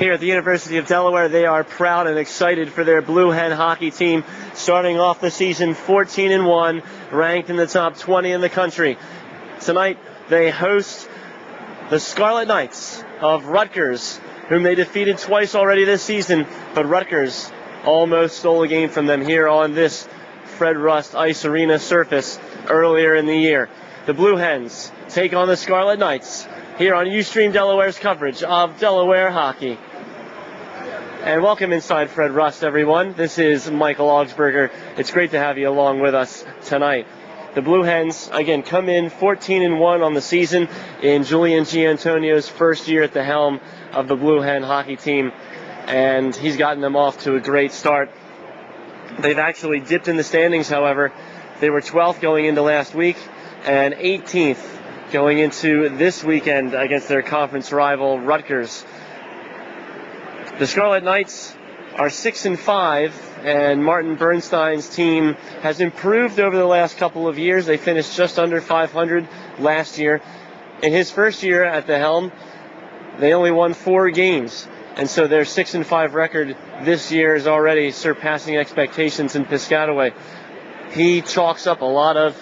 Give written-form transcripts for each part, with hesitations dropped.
Here at the University of Delaware, they are proud and excited for their Blue Hen hockey team, starting off the season 14-1, ranked in the top 20 in the country. Tonight, they host the Scarlet Knights of Rutgers, whom they defeated twice already this season, but Rutgers almost stole a game from them here on this Fred Rust Ice Arena surface earlier in the year. The Blue Hens take on the Scarlet Knights here on Ustream Delaware's coverage of Delaware hockey. And welcome inside Fred Rust, everyone. This is Michael Augsberger. It's great to have you along with us tonight. The Blue Hens, again, come in 14-1 on the season in Julian Giantonio's first year at the helm of the Blue Hen hockey team, and he's gotten them off to a great start. They've actually dipped in the standings, however. They were 12th going into last week and 18th going into this weekend against their conference rival, Rutgers. The Scarlet Knights are 6-5, and Martin Bernstein's team has improved over the last couple of years. They finished just under 500 last year. In his first year at the helm, they only won 4 games, and so their 6-5 record this year is already surpassing expectations in Piscataway. He chalks up a lot of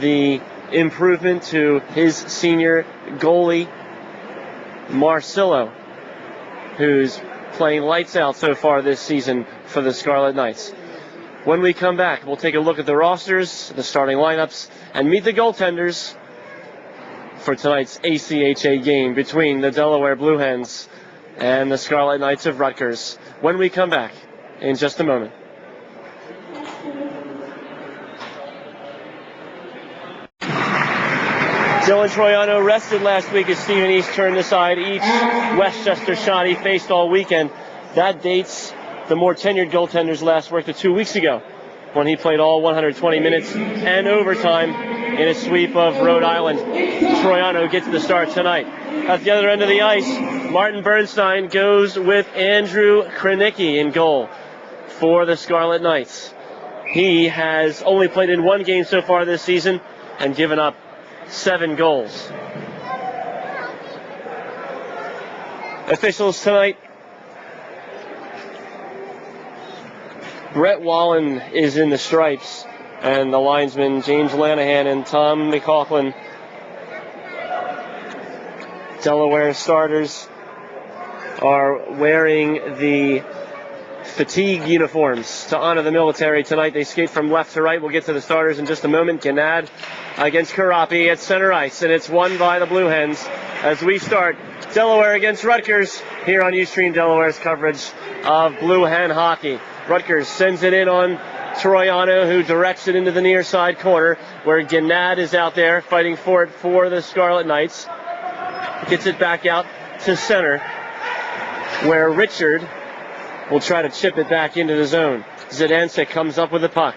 the improvement to his senior goalie, Marcillo, who's playing lights out so far this season for the Scarlet Knights. When we come back, we'll take a look at the rosters, the starting lineups, and meet the goaltenders for tonight's ACHA game between the Delaware Blue Hens and the Scarlet Knights of Rutgers. When we come back in just a moment. Dylan Troiano rested last week as Stephen East turned aside each Westchester shot he faced all weekend. That dates the more tenured goaltender's last work to 2 weeks ago, when he played all 120 minutes and overtime in a sweep of Rhode Island. Troiano gets the start tonight. At the other end of the ice, Martin Bernstein goes with Andrew Krenicki in goal for the Scarlet Knights. He has only played in 1 game so far this season and given up 7 goals. Officials tonight: Brett Wallen is in the stripes, and the linesmen James Lanahan and Tom McLaughlin. Delaware starters are wearing the fatigue uniforms to honor the military tonight. They skate from left to right. We'll get to the starters in just a moment. Gennad against Karapi at center ice, and it's won by the Blue Hens as we start Delaware against Rutgers here on Ustream Delaware's coverage of Blue Hen hockey. Rutgers sends it in on Troiano, who directs it into the near side corner, where Gennad is out there fighting for it for the Scarlet Knights. Gets it back out to center, where Richard will try to chip it back into the zone. Zidensek comes up with the puck.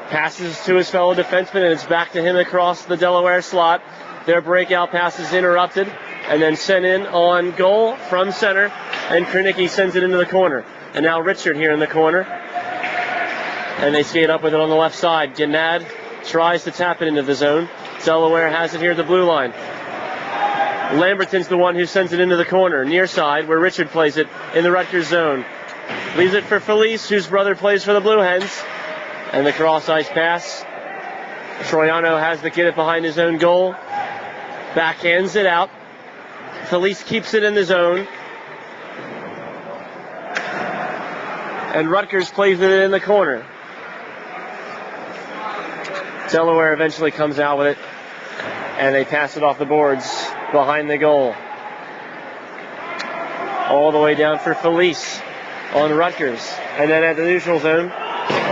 Passes to his fellow defenseman, and it's back to him across the Delaware slot. Their breakout pass is interrupted and then sent in on goal from center, and Krenicki sends it into the corner. And now Richard here in the corner, and they skate up with it on the left side. Gennad tries to tap it into the zone. Delaware has it here at the blue line. Lamberton's the one who sends it into the corner, near side, where Richard plays it in the Rutgers zone. Leaves it for Felice, whose brother plays for the Blue Hens. And the cross-ice pass. Troiano has the kid behind his own goal. Backhands it out. Felice keeps it in the zone. And Rutgers plays it in the corner. Delaware eventually comes out with it, and they pass it off the boards behind the goal. All the way down for Felice on Rutgers. And then at the neutral zone,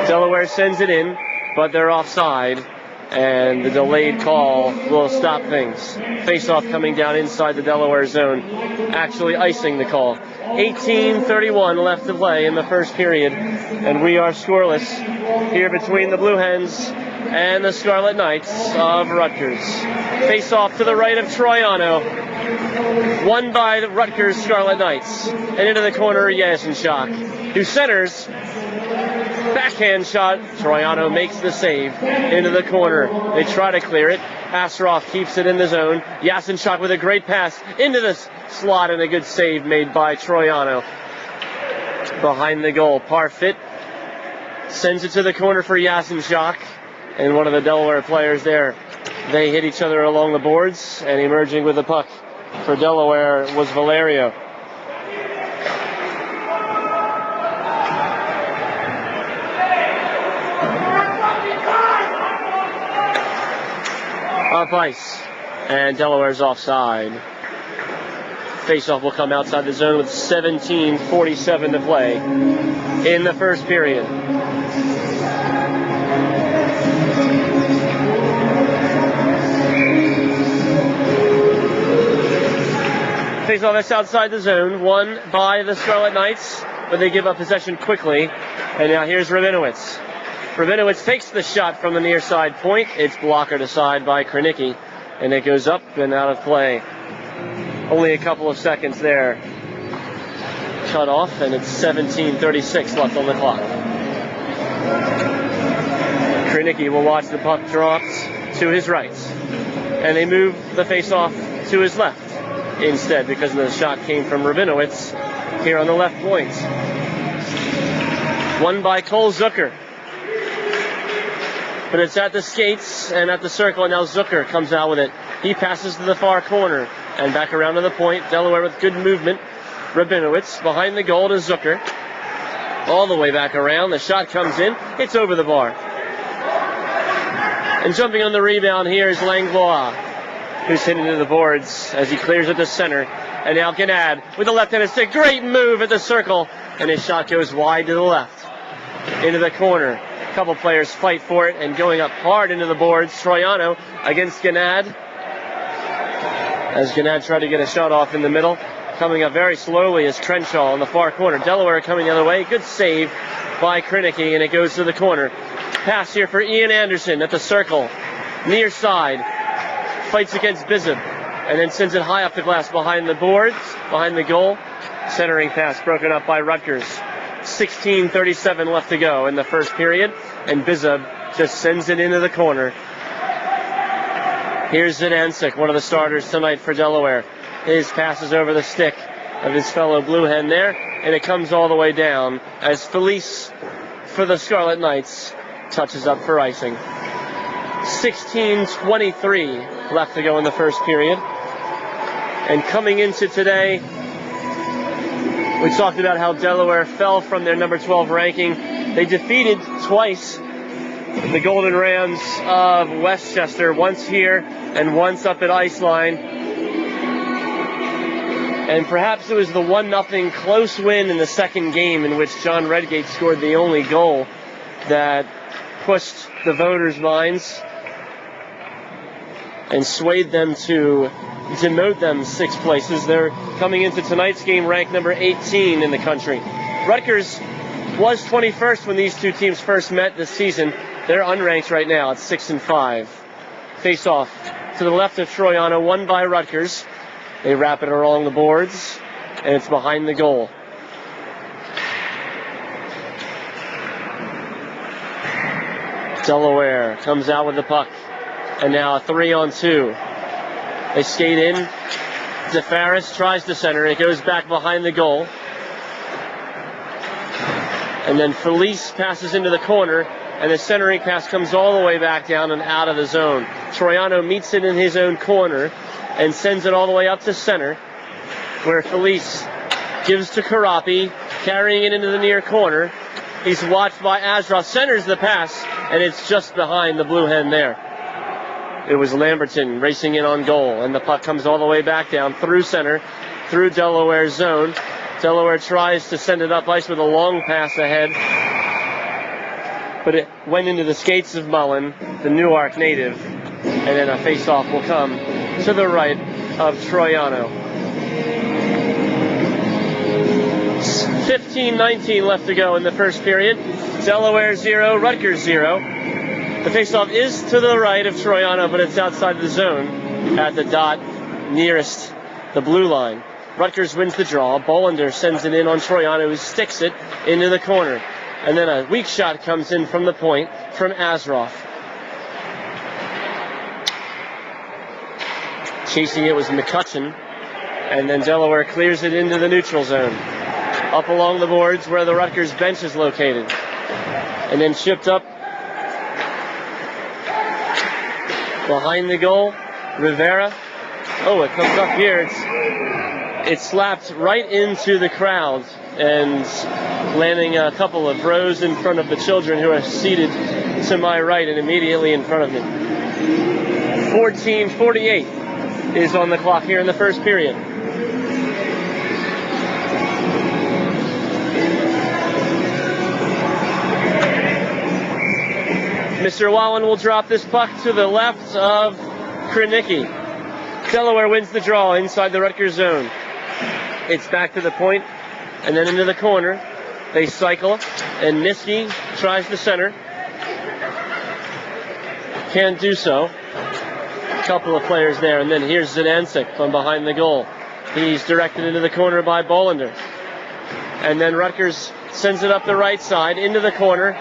Delaware sends it in, but they're offside, and the delayed call will stop things. Face-off coming down inside the Delaware zone, actually icing the call. 18:31 left to play in the first period, and we are scoreless here between the Blue Hens and the Scarlet Knights of Rutgers. Face-off to the right of Troiano, won by the Rutgers Scarlet Knights, and into the corner Yasenchuk, who centers. Backhand shot. Troiano makes the save into the corner. They try to clear it. Asroff keeps it in the zone. Yasinchuk with a great pass into the slot and a good save made by Troiano. Behind the goal, Parfit sends it to the corner for Yasinchuk. And one of the Delaware players there, they hit each other along the boards, and emerging with the puck for Delaware was Valerio. Off ice, and Delaware's offside. Faceoff will come outside the zone with 17:47 to play in the first period. Faceoff that's outside the zone, won by the Scarlet Knights, but they give up possession quickly. And now here's Rabinowitz. Rabinowitz takes the shot from the near side point. It's blockered aside by Krenicki, and it goes up and out of play. Only a couple of seconds there. Cut off, and it's 17:36 left on the clock. Krenicki will watch the puck dropped to his right, and they move the face-off to his left instead because the shot came from Rabinowitz here on the left point. Won by Cole Zucker. But it's at the skates and at the circle, and now Zucker comes out with it. He passes to the far corner and back around to the point. Delaware with good movement. Rabinowitz behind the goal to Zucker. All the way back around. The shot comes in. It's over the bar. And jumping on the rebound here is Langlois, who's hit into the boards as he clears at the center. And now Gennad with the left-handed stick. Great move at the circle. And his shot goes wide to the left. Into the corner. A couple players fight for it and going up hard into the boards. Troiano against Gennad. As Gennad tried to get a shot off in the middle. Coming up very slowly is Crenshaw on the far corner. Delaware coming the other way. Good save by Krenicki, and it goes to the corner. Pass here for Ian Anderson at the circle. Near side. Fights against Bizub. And then sends it high up the glass behind the boards, behind the goal. Centering pass broken up by Rutgers. 16:37 left to go in the first period. And Bizub just sends it into the corner. Here's Zidansek, one of the starters tonight for Delaware. His pass is over the stick of his fellow Blue Hen there, and it comes all the way down as Felice for the Scarlet Knights touches up for icing. 16:23 left to go in the first period. And coming into today, we talked about how Delaware fell from their number 12 ranking. They defeated twice the Golden Rams of Westchester, once here and once up at Iceline. And perhaps it was the 1-0 close win in the second game in which John Redgate scored the only goal that pushed the voters' minds and swayed them to demote them 6 places. They're coming into tonight's game ranked number 18 in the country. Rutgers was 21st when these two teams first met this season. They're unranked right now at 6-5. Face off to the left of Troiano, won by Rutgers. They wrap it along the boards, and it's behind the goal. Delaware comes out with the puck, and now a 3-on-2. They skate in. DeFaris tries to center. It goes back behind the goal. And then Felice passes into the corner, and the centering pass comes all the way back down and out of the zone. Troiano meets it in his own corner and sends it all the way up to center, where Felice gives to Karapi, carrying it into the near corner. He's watched by Azra, centers the pass, and it's just behind the Blue Hen there. It was Lamberton racing in on goal, and the puck comes all the way back down through center, through Delaware's zone. Delaware tries to send it up ice with a long pass ahead, but it went into the skates of Mullen, the Newark native, and then a face-off will come to the right of Troiano. 15:19 left to go in the first period. Delaware 0, Rutgers 0. The face-off is to the right of Troiano, but it's outside the zone at the dot nearest the blue line. Rutgers wins the draw. Bolander sends it in on Troiano, who sticks it into the corner. And then a weak shot comes in from the point from Azroff. Chasing it was McCutcheon. And then Delaware clears it into the neutral zone. Up along the boards where the Rutgers bench is located. And then chipped up behind the goal. Rivera. Oh, it comes up here. It slapped right into the crowd and landing a couple of rows in front of the children who are seated to my right and immediately in front of me. 14:48 is on the clock here in the first period. Mr. Wallen will drop this puck to the left of Krenicki. Delaware wins the draw inside the Rutgers zone. It's back to the point and then into the corner. They cycle and Niski tries the center. Can't do so. A couple of players there, and then here's Zidansek from behind the goal. He's directed into the corner by Bolander. And then Rutgers sends it up the right side into the corner.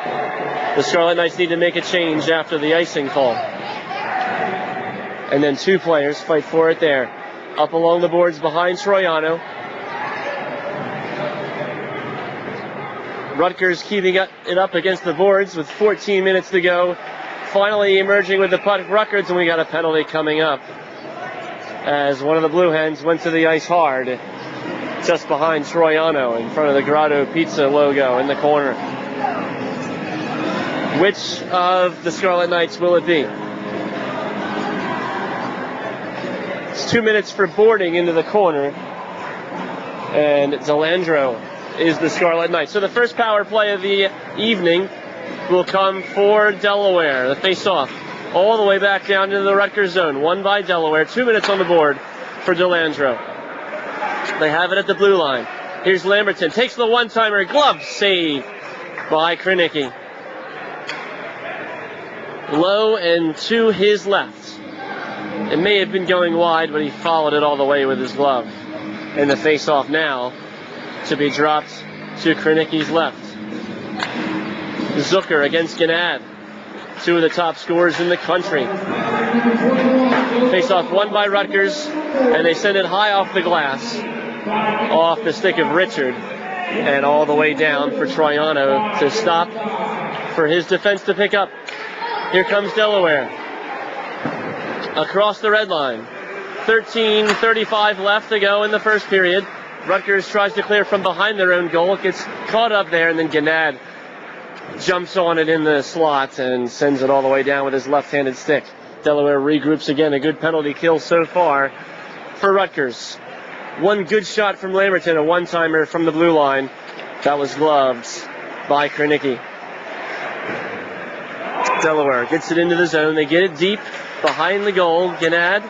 The Scarlet Knights need to make a change after the icing call. And then two players fight for it there. Up along the boards behind Troiano. Rutgers keeping it up against the boards with 14 minutes to go. Finally emerging with the puck, Rutgers, and we got a penalty coming up as one of the Blue Hens went to the ice hard just behind Troiano in front of the Grotto Pizza logo in the corner. Which of the Scarlet Knights will it be? It's 2 minutes for boarding into the corner, and Delandro is the Scarlet Knight. So the first power play of the evening will come for Delaware. The face-off all the way back down into the Rutgers zone. Won by Delaware. 2 minutes on the board for Delandro. They have it at the blue line. Here's Lamberton. Takes the one-timer. Glove save by Krenicki. Low and to his left. It may have been going wide, but he followed it all the way with his glove. And the face-off now to be dropped to Krenicki's left. Zucker against Gannad. Two of the top scorers in the country. Face-off won by Rutgers, and they send it high off the glass, off the stick of Richard, and all the way down for Troiano to stop, for his defense to pick up. Here comes Delaware. Across the red line. 13:35 left to go in the first period. Rutgers tries to clear from behind their own goal. It gets caught up there, and then Gannad jumps on it in the slot and sends it all the way down with his left-handed stick. Delaware regroups again. A good penalty kill so far for Rutgers. One good shot from Lamberton, a one-timer from the blue line. That was gloved by Krenicki. Delaware gets it into the zone. They get it deep behind the goal. Gannad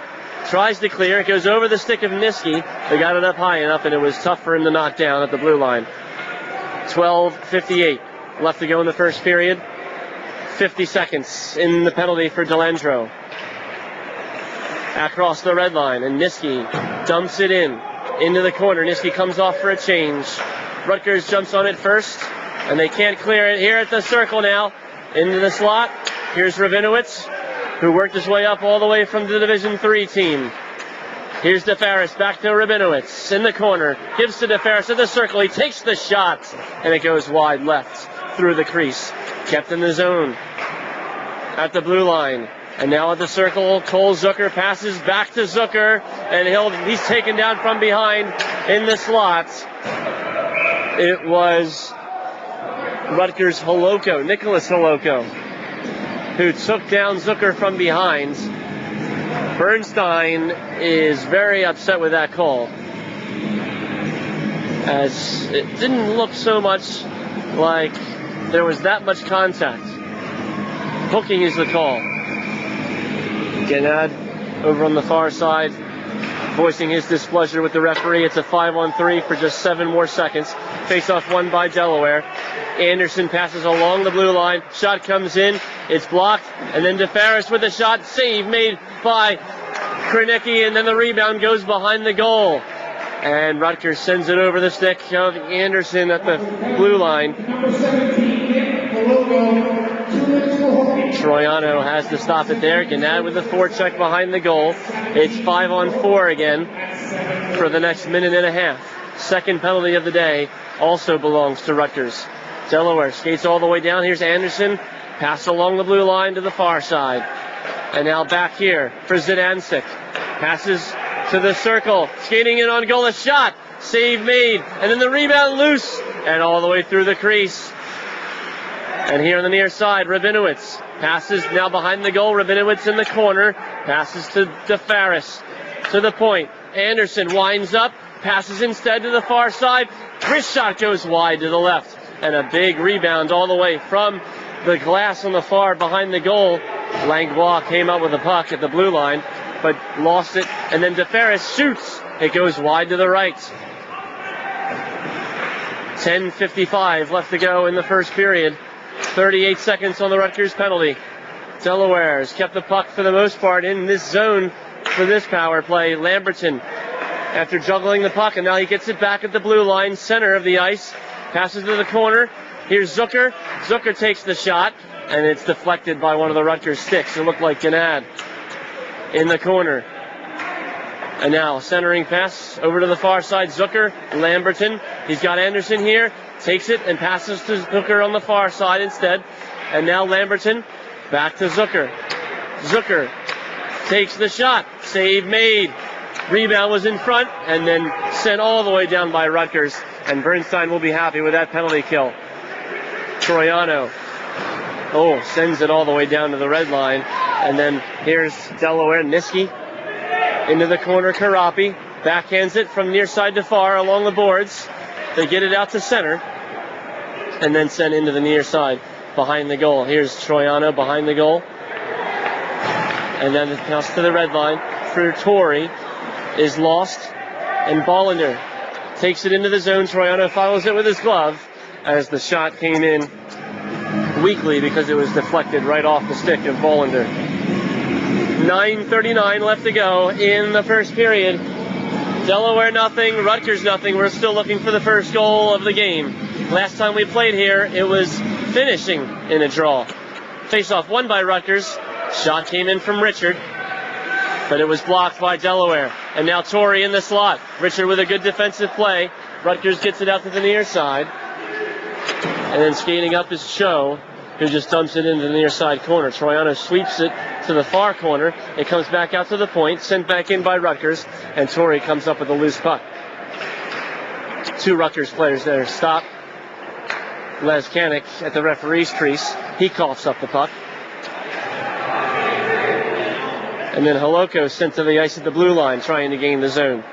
tries to clear. It goes over the stick of Niski. They got it up high enough, and it was tough for him to knock down at the blue line. 12:58 left to go in the first period. 50 seconds in the penalty for Delandro. Across the red line, and Niski dumps it into the corner. Niski comes off for a change. Rutgers jumps on it first, and they can't clear it. Here at the circle now, into the slot. Here's Rabinowitz, who worked his way up all the way from the Division III team. Here's DeFaris, back to Rabinowitz in the corner. Gives to DeFaris at the circle. He takes the shot, and it goes wide left through the crease. Kept in the zone at the blue line. And now at the circle, Cole Zucker passes back to Zucker, and he's taken down from behind in the slot. It was Rutgers Nicholas Holoko, who took down Zucker from behind. Bernstein is very upset with that call, as it didn't look so much like there was that much contact. Hooking is the call. Gannad over on the far side, voicing his displeasure with the referee. It's a 5-on-3 for just 7 more seconds. Face-off won by Delaware. Anderson passes along the blue line. Shot comes in. It's blocked. And then DeFaris with a shot. Save made by Krenicki. And then the rebound goes behind the goal. And Rutgers sends it over the stick of Anderson at the blue line. Troiano has to stop it there. Gannad with the forecheck behind the goal. It's 5-on-4 again for the next minute and a half. Second penalty of the day also belongs to Rutgers. Delaware skates all the way down. Here's Anderson. Pass along the blue line to the far side. And now back here for Zidansik. Passes to the circle. Skating in on goal. A shot. Save made. And then the rebound loose. And all the way through the crease. And here on the near side, Rabinowitz. Passes now behind the goal. Rabinowitz in the corner. Passes to DeFaris. To the point. Anderson winds up. Passes instead to the far side. Wrist shot goes wide to the left. And a big rebound all the way from the glass on the far behind the goal. Langlois came up with the puck at the blue line, but lost it. And then DeFaris shoots. It goes wide to the right. 10:55 left to go in the first period. 38 seconds on the Rutgers penalty. Delaware has kept the puck for the most part in this zone for this power play. Lamberton, after juggling the puck, and now he gets it back at the blue line, center of the ice. Passes to the corner. Here's Zucker. Zucker takes the shot, and it's deflected by one of the Rutgers sticks. It looked like Gannad in the corner. And now centering pass over to the far side. Zucker, Lamberton. He's got Anderson here. Takes it and passes to Zucker on the far side instead. And now Lamberton back to Zucker. Zucker takes the shot. Save made. Rebound was in front and then sent all the way down by Rutgers. And Bernstein will be happy with that penalty kill. Troiano. Sends it all the way down to the red line. And then here's Delaware. Niski into the corner. Karapi backhands it from near side to far along the boards. They get it out to center. And then send into the near side behind the goal. Here's Troiano behind the goal. And then the pass to the red line for Torrey is lost. And Bollender takes it into the zone. Troiano follows it with his glove as the shot came in weakly because it was deflected right off the stick of Bollender. 9:39 left to go in the first period. Delaware nothing, Rutgers nothing. We're still looking for the first goal of the game. Last time we played here, it was finishing in a draw. Face-off won by Rutgers. Shot came in from Richard, but it was blocked by Delaware. And now Torrey in the slot. Richard with a good defensive play. Rutgers gets it out to the near side. And then skating up is Cho, who just dumps it into the near side corner. Troiano sweeps it to the far corner. It comes back out to the point, sent back in by Rutgers, and Torrey comes up with a loose puck. Two Rutgers players there stop. Les Kanik at the referee's crease. He coughs up the puck. And then Holoko sent to the ice at the blue line, trying to gain the zone.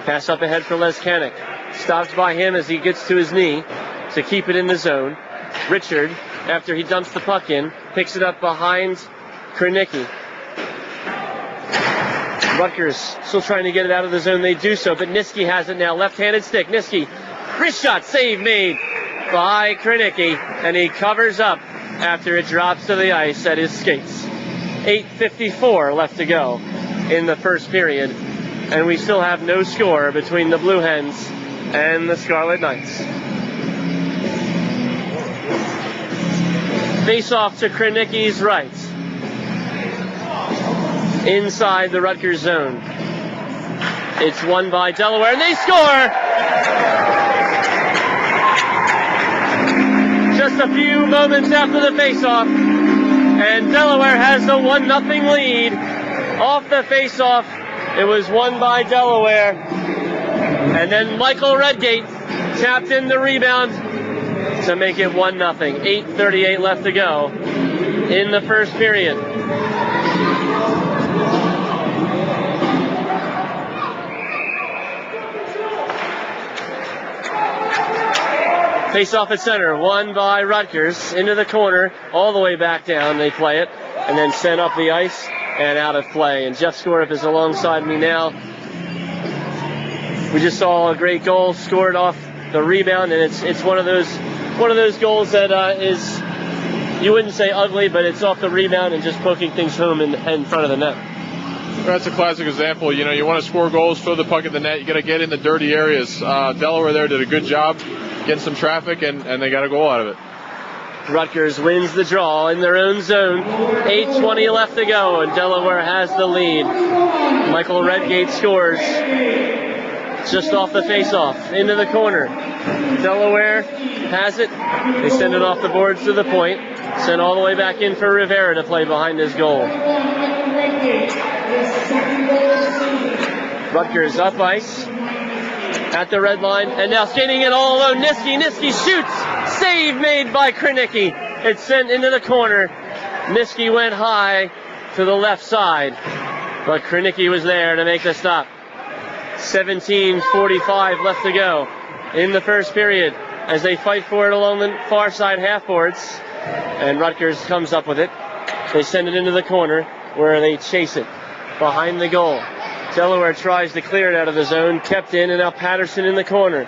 Pass up ahead for Les Kanik. Stopped by him as he gets to his knee to keep it in the zone. Richard, after he dumps the puck in, picks it up behind Krenicki. Rutgers still trying to get it out of the zone. They do so, but Niski has it now. Left-handed stick. Niski, wrist shot, save made by Krenicki, and he covers up after it drops to the ice at his skates. 8:54 left to go in the first period, and we still have no score between the Blue Hens and the Scarlet Knights. Face off to Krenicki's right. Inside the Rutgers zone. It's won by Delaware, and they score! Just a few moments after the face-off, and Delaware has a 1-0 lead off the face-off. It was won by Delaware. And then Michael Redgate tapped in the rebound to make it 1-0. 8:38 left to go in the first period. Face off at center, won by Rutgers, into the corner, all the way back down. They play it, and then sent up the ice and out of play. And Jeff Skorup is alongside me now. We just saw a great goal scored off the rebound, and it's one of those goals that is, you wouldn't say ugly, but it's off the rebound and just poking things home in front of the net. That's a classic example. You know, you want to score goals, throw the puck at the net, you got to get in the dirty areas. Delaware there did a good job getting some traffic, and they got a goal out of it. Rutgers wins the draw in their own zone. 8:20 left to go, and Delaware has the lead. Michael Redgate scores just off the face-off into the corner. Delaware has it. They send it off the boards to the point. Sent all the way back in for Rivera to play behind his goal. Rutgers up ice at the red line, and now skating it all alone. Niski shoots. Save made by Krenicki. It's sent into the corner. Niski went high to the left side, but Krenicki was there to make the stop. 17:45 left to go in the first period as they fight for it along the far side half boards, and Rutgers comes up with it. They send it into the corner where they chase it behind the goal. Delaware tries to clear it out of the zone, kept in, and now Patterson in the corner.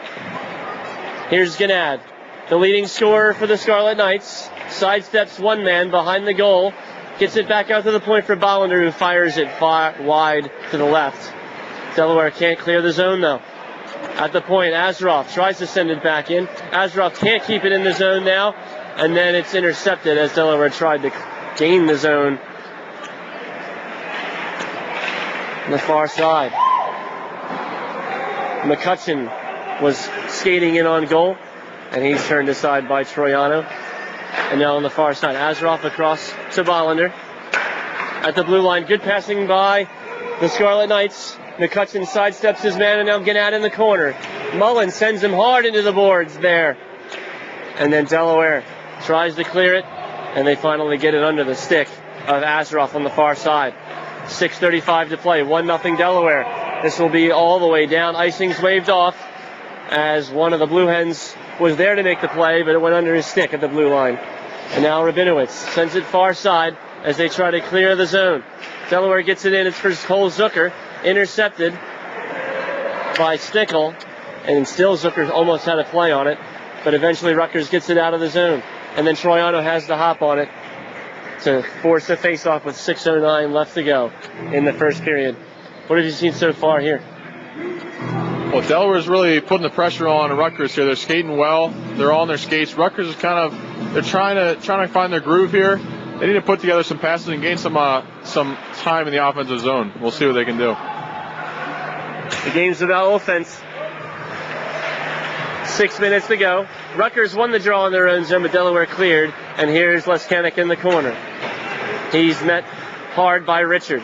Here's Gannad, the leading scorer for the Scarlet Knights. Sidesteps one man behind the goal, gets it back out to the point for Bollender, who fires it far wide to the left. Delaware can't clear the zone though. At the point, Azeroff tries to send it back in. Azeroff can't keep it in the zone now, and then it's intercepted as Delaware tried to gain the zone on the far side. McCutcheon was skating in on goal, and he's turned aside by Troiano. And now on the far side, Azeroff across to Bollender. At the blue line, good passing by the Scarlet Knights. McCutcheon sidesteps his man, and now Gannad in the corner. Mullen sends him hard into the boards there. And then Delaware tries to clear it, and they finally get it under the stick of Azeroff on the far side. 6:35 to play, 1-0 Delaware. This will be all the way down. Icing's waved off as one of the Blue Hens was there to make the play, but it went under his stick at the blue line. And now Rabinowitz sends it far side as they try to clear the zone. Delaware gets it in. It's for Cole Zucker. Intercepted by Stickle, and still Zucker almost had a play on it, but eventually Rutgers gets it out of the zone. And then Troiano has the hop on it to force a face-off with 6:09 left to go in the first period. What have you seen so far here? Well, Delaware's really putting the pressure on Rutgers here. They're skating well. They're on their skates. Rutgers is they're trying to find their groove here. They need to put together some passes and gain some time in the offensive zone. We'll see what they can do. The game's about offense. 6 minutes to go. Rutgers won the draw in their own zone, but Delaware cleared. And here's Leskanek in the corner. He's met hard by Richard.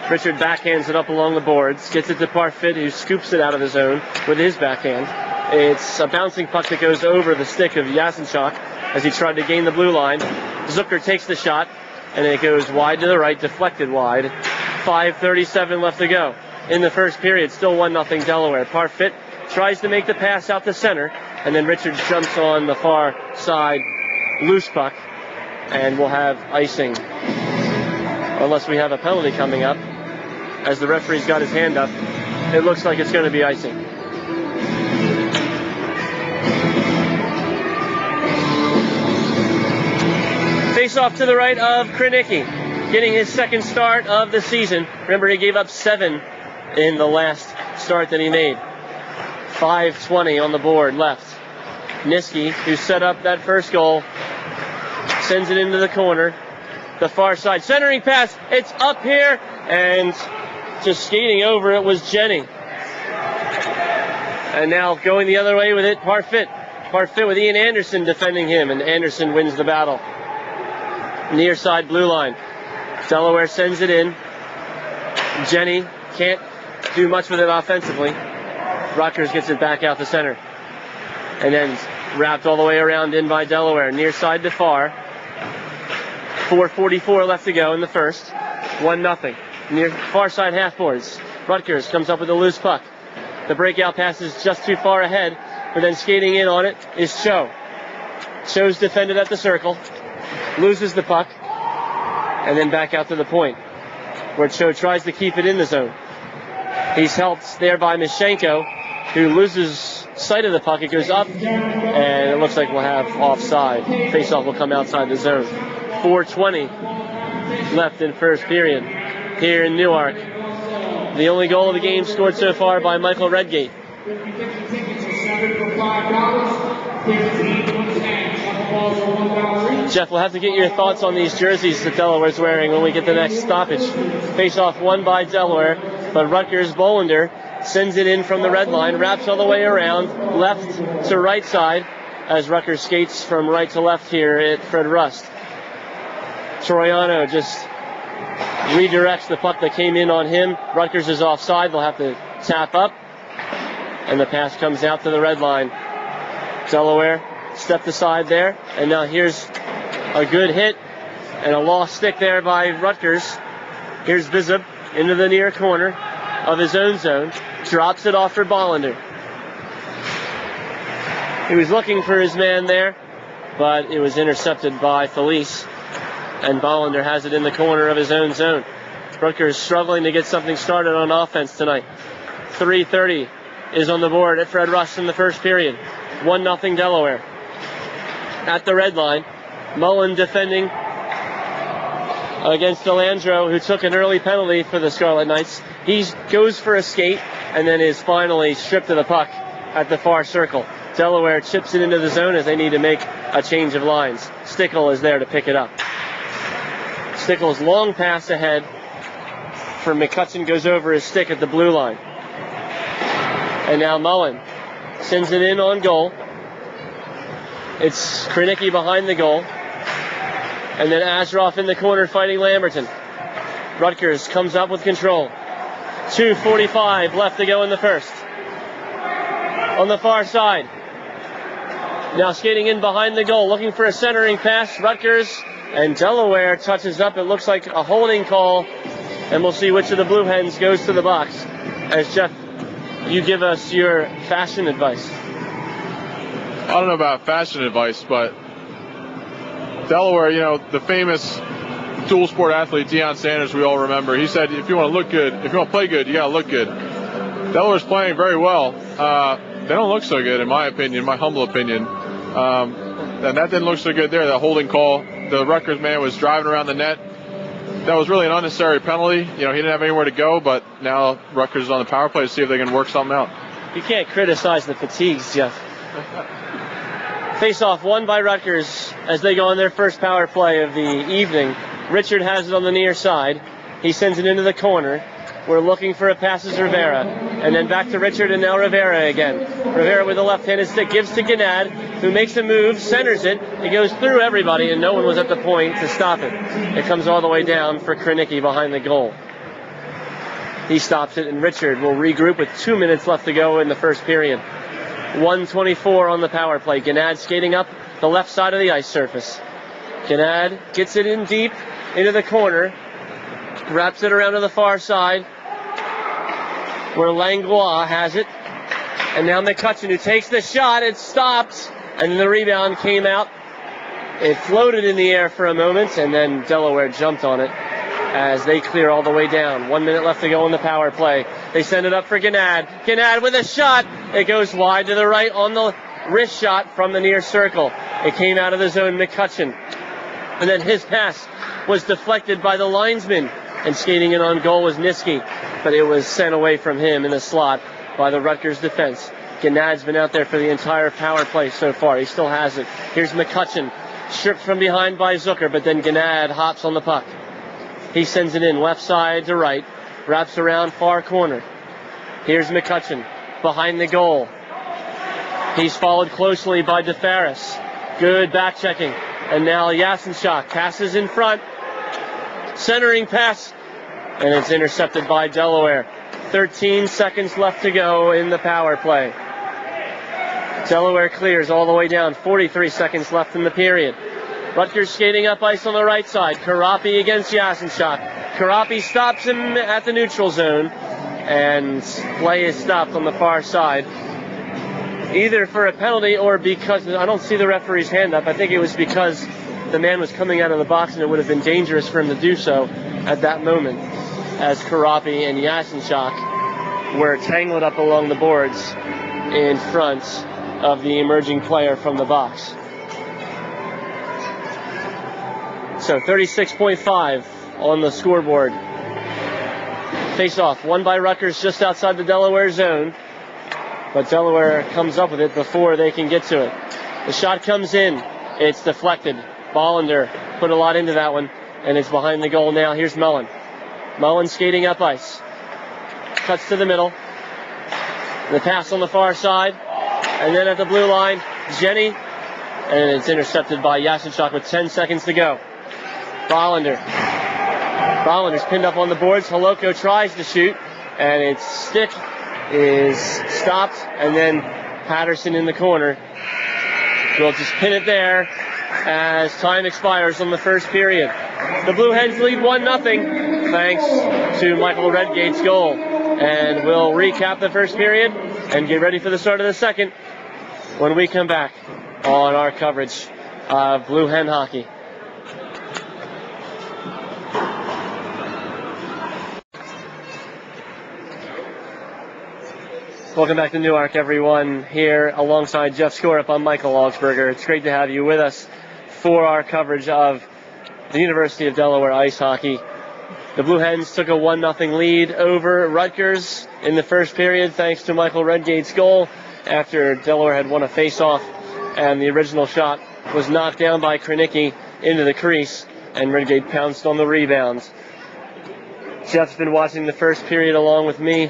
Richard backhands it up along the boards, gets it to Parfit, who scoops it out of the zone with his backhand. It's a bouncing puck that goes over the stick of Yasenchuk as he tried to gain the blue line. Zucker takes the shot, and it goes wide to the right, deflected wide. 5:37 left to go in the first period. Still 1-0 Delaware. Parfit tries to make the pass out to center, and then Richard jumps on the far side loose puck, and we'll have icing. Unless we have a penalty coming up. As the referee's got his hand up, it looks like it's going to be icing. Face off to the right of Krenicki, getting his second start of the season. Remember, he gave up 7 in the last start that he made. 5:20 on the board left. Niski, who set up that first goal, sends it into the corner. The far side centering pass. It's up here, and just skating over it was Jenny. And now going the other way with it, Parfit. Parfit with Ian Anderson defending him, and Anderson wins the battle. Near side blue line. Delaware sends it in. Jenny can't do much with it offensively. Rutgers gets it back out the center. And then wrapped all the way around in by Delaware. Near side to far. 4:44 left to go in the first. 1-0. Near far side half boards. Rutgers comes up with a loose puck. The breakout pass is just too far ahead, but then skating in on it is Cho. Cho's defended at the circle. Loses the puck. And then back out to the point, where Cho tries to keep it in the zone. He's helped there by Mishenko, who loses sight of the puck. It goes up, and it looks like we'll have offside. Faceoff will come outside the zone. 4:20 left in first period here in Newark. The only goal of the game scored so far by Michael Redgate. Jeff, we'll have to get your thoughts on these jerseys that Delaware's wearing when we get the next stoppage. Face-off won by Delaware, but Rutgers Bolander sends it in from the red line, wraps all the way around, left to right side, as Rutgers skates from right to left here at Fred Rust. Troiano just redirects the puck that came in on him. Rutgers is offside. They'll have to tap up, and the pass comes out to the red line. Delaware stepped aside there, and now here's a good hit and a lost stick there by Rutgers. Here's Bizub into the near corner of his own zone, drops it off for Bolander. He was looking for his man there, but it was intercepted by Felice, and Bolander has it in the corner of his own zone. Rutgers struggling to get something started on offense tonight. 3:30 is on the board at Fred Rust in the first period. 1-0 Delaware. At the red line, Mullen defending against Delandro, who took an early penalty for the Scarlet Knights. He goes for a skate and then is finally stripped of the puck at the far circle. Delaware chips it into the zone as they need to make a change of lines. Stickle is there to pick it up. Stickle's long pass ahead for McCutcheon goes over his stick at the blue line. And now Mullen sends it in on goal. It's Krenicki behind the goal. And then Asroff in the corner fighting Lamberton. Rutgers comes up with control. 2:45 left to go in the first. On the far side. Now skating in behind the goal, looking for a centering pass. Rutgers and Delaware touches up. It looks like a holding call. And we'll see which of the Blue Hens goes to the box. As Jeff, you give us your fashion advice. I don't know about fashion advice, but Delaware, the famous dual sport athlete Deion Sanders, we all remember. He said, if you want to look good, if you want to play good, you got to look good. Delaware's playing very well. They don't look so good, in my opinion, my humble opinion. And that didn't look so good there, that holding call. The Rutgers man was driving around the net. That was really an unnecessary penalty. He didn't have anywhere to go, but now Rutgers is on the power play to see if they can work something out. You can't criticize the fatigues, Jeff. Face-off won by Rutgers as they go on their first power play of the evening. Richard has it on the near side. He sends it into the corner. We're looking for a pass as Rivera. And then back to Richard and now Rivera again. Rivera with a left-handed stick gives to Gannad, who makes a move, centers it. It goes through everybody, and no one was at the point to stop it. It comes all the way down for Krenicki behind the goal. He stops it, and Richard will regroup with 2 minutes left to go in the first period. 1:24 on the power play. Gannad skating up the left side of the ice surface. Gannad gets it in deep into the corner. Wraps it around to the far side where Langlois has it. And now McCutcheon, who takes the shot. It stopped. And the rebound came out. It floated in the air for a moment, and then Delaware jumped on it as they clear all the way down. 1 minute left to go in the power play. They send it up for Gannad. Gannad with a shot. It goes wide to the right on the wrist shot from the near circle. It came out of the zone, McCutcheon. And then his pass was deflected by the linesman. And skating in on goal was Niski. But it was sent away from him in the slot by the Rutgers defense. Gannad's been out there for the entire power play so far. He still has it. Here's McCutcheon. Stripped from behind by Zucker, but then Gannad hops on the puck. He sends it in left side to right. Wraps around far corner. Here's McCutcheon behind the goal. He's followed closely by DeFaris. Good back checking. And now Yasenchuk passes in front. Centering pass. And it's intercepted by Delaware. 13 seconds left to go in the power play. Delaware clears all the way down. 43 seconds left in the period. Rutgers skating up ice on the right side. Karapi against Yasenchuk. Karapi stops him at the neutral zone. And play is stopped on the far side. Either for a penalty or because, I don't see the referee's hand up. I think it was because the man was coming out of the box and it would have been dangerous for him to do so at that moment, as Karapi and Yasenchuk were tangled up along the boards in front of the emerging player from the box. So 36.5 on the scoreboard. Face-off won by Rutgers just outside the Delaware zone, but Delaware comes up with it before they can get to it. The shot comes in. It's deflected. Bollender put a lot into that one, and it's behind the goal now. Here's Mullen. Mullen skating up ice. Cuts to the middle. The pass on the far side. And then at the blue line, Jenny. And it's intercepted by Yasinchuk with 10 seconds to go. Bollender. Bollender's pinned up on the boards. Holoko tries to shoot, and its stick is stopped, and then Patterson in the corner will just pin it there as time expires on the first period. The Blue Hens lead 1-0 thanks to Michael Redgate's goal. And we'll recap the first period and get ready for the start of the second when we come back on our coverage of Blue Hen hockey. Welcome back to Newark, everyone. Here alongside Jeff Skorup, I'm Michael Augsberger. It's great to have you with us for our coverage of the University of Delaware ice hockey. The Blue Hens took a 1-0 lead over Rutgers in the first period thanks to Michael Redgate's goal after Delaware had won a face-off and the original shot was knocked down by Krenicki into the crease and Redgate pounced on the rebounds. Jeff's been watching the first period along with me.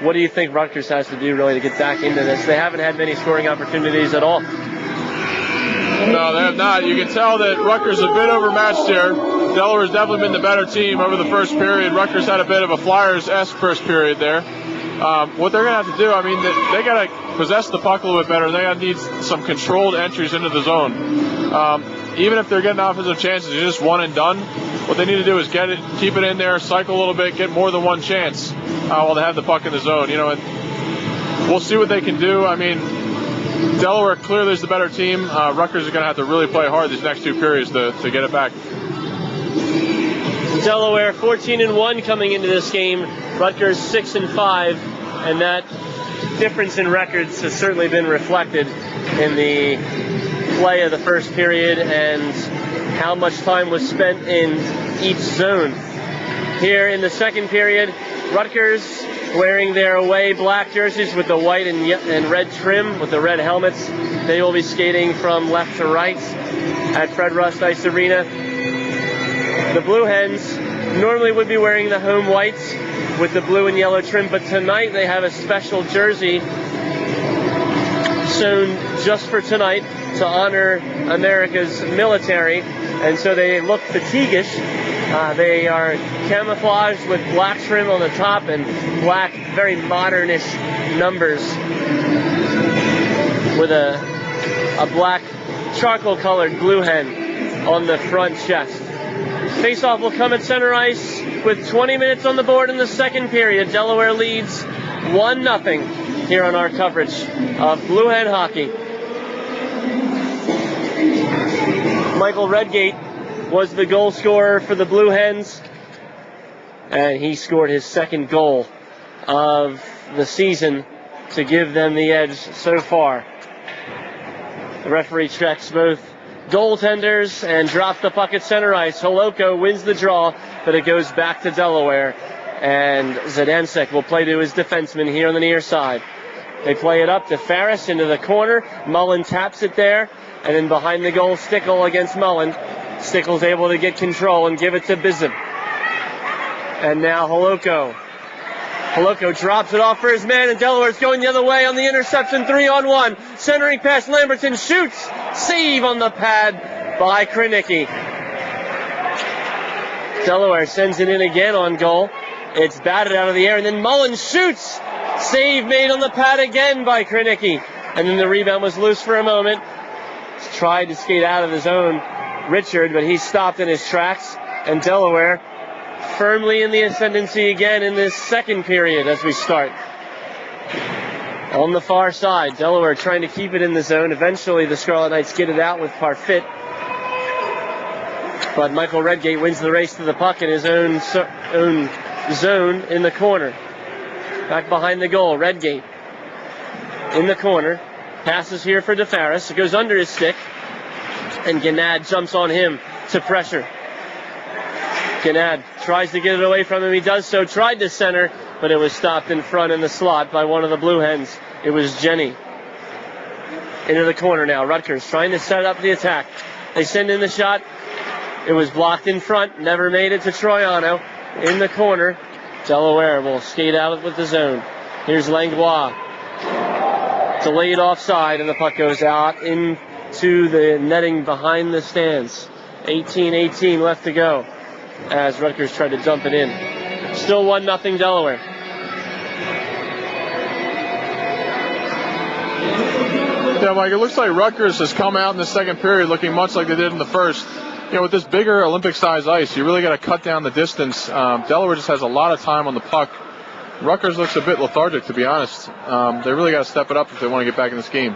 What do you think Rutgers has to do really to get back into this? They haven't had many scoring opportunities at all. No, they have not. You can tell that Rutgers is a bit overmatched here. Delaware's definitely been the better team over the first period. Rutgers had a bit of a Flyers-esque first period there. What they're going to have to do, I mean, they got to possess the puck a little bit better. They're going to need some controlled entries into the zone. Even if they're getting offensive chances, it's just one and done. What they need to do is get it, keep it in there, cycle a little bit, get more than one chance while they have the puck in the zone. You know, and we'll see what they can do. I mean, Delaware clearly is the better team. Rutgers is going to have to really play hard these next two periods to get it back. Delaware 14-1 coming into this game. Rutgers 6-5, and that difference in records has certainly been reflected in the play of the first period and how much time was spent in each zone. Here in the second period, Rutgers wearing their away black jerseys with the white and red trim with the red helmets. They will be skating from left to right at Fred Rust Ice Arena. The Blue Hens normally would be wearing the home whites with the blue and yellow trim, but tonight they have a special jersey sewn just for tonight to honor America's military, and so they look fatiguish. They are camouflaged with black trim on the top and black, very modernish numbers with a black charcoal-colored blue hen on the front chest. Face-off will come at center ice with 20 minutes on the board in the second period. Delaware leads 1-0 here on our coverage of Blue Hen hockey. Michael Redgate was the goal scorer for the Blue Hens, and he scored his second goal of the season to give them the edge so far. The referee checks both goaltenders and drops the puck at center ice. Holoko wins the draw, but it goes back to Delaware, and Zdansek will play to his defenseman here on the near side. They play it up to Ferris into the corner. Mullen taps it there, and then behind the goal, Stickle against Mullen. Stickle's able to get control and give it to Bizem. And now Holoko. Holoko drops it off for his man, and Delaware's going the other way on the interception, 3-on-1. Centering past Lamberton, shoots. Save on the pad by Krenicki. Delaware sends it in again on goal. It's batted out of the air, and then Mullen shoots. Save made on the pad again by Krenicki. And then the rebound was loose for a moment. He's tried to skate out of his own, Richard, but he's stopped in his tracks. And Delaware firmly in the ascendancy again in this second period as we start. On the far side, Delaware trying to keep it in the zone. Eventually the Scarlet Knights get it out with Parfit. But Michael Redgate wins the race to the puck in his own zone in the corner. Back behind the goal, Redgate in the corner. Passes here for DeFaris. It goes under his stick. And Gannad jumps on him to pressure. Gannad tries to get it away from him. He does so. Tried to center, but it was stopped in front in the slot by one of the Blue Hens. It was Jenny. into the corner now. Rutgers trying to set up the attack. They send in the shot. It was blocked in front. Never made it to Troiano. In the corner. Delaware will skate out with the zone. Here's Langlois. Delayed offside, and the puck goes out into the netting behind the stands. 18-18 left to go as Rutgers tried to dump it in. Still 1-0 Delaware. Yeah, Mike, it looks like Rutgers has come out in the second period looking much like they did in the first. You know, with this bigger Olympic-sized ice, you really got to cut down the distance. Delaware just has a lot of time on the puck. Rutgers looks a bit lethargic, to be honest. They really got to step it up if they want to get back in this game.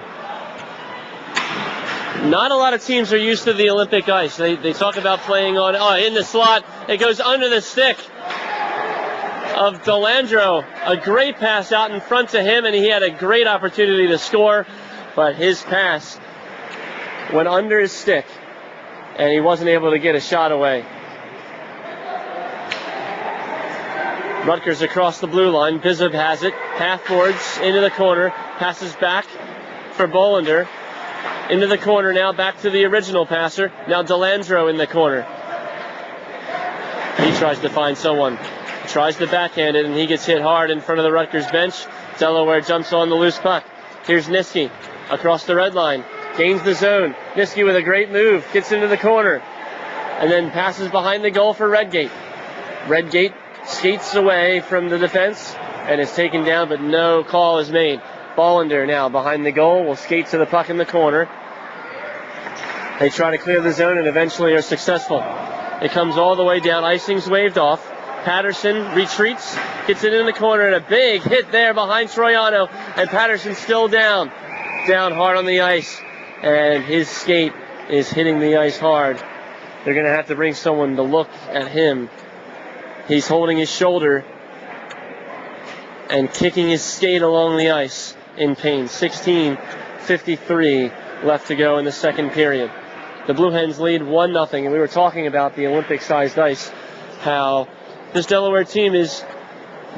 Not a lot of teams are used to the Olympic ice. They talk about playing on in the slot. It goes under the stick of Delandro. A great pass out in front to him, and he had a great opportunity to score, but his pass went under his stick, and he wasn't able to get a shot away. Rutgers across the blue line. Bizub has it. Half boards into the corner. Passes back for Bolander. Into the corner now. Back to the original passer. Now Delandro in the corner. He tries to find someone. Tries to backhand it, and he gets hit hard in front of the Rutgers bench. Delaware jumps on the loose puck. Here's Niski across the red line. Gains the zone. Niski with a great move. Gets into the corner. And then passes behind the goal for Redgate. Redgate skates away from the defense and is taken down, but no call is made. Bolander now behind the goal will skate to the puck in the corner. They try to clear the zone and eventually are successful. It comes all the way down. Icing's waved off. Patterson retreats, gets it in the corner, and a big hit there behind Troiano, and Patterson's still down hard on the ice, and his skate is hitting the ice hard. They're going to have to bring someone to look at him. He's holding his shoulder and kicking his skate along the ice in pain. 16:53 left to go in the second period. The Blue Hens lead 1-0, and we were talking about the Olympic-sized ice, how this Delaware team is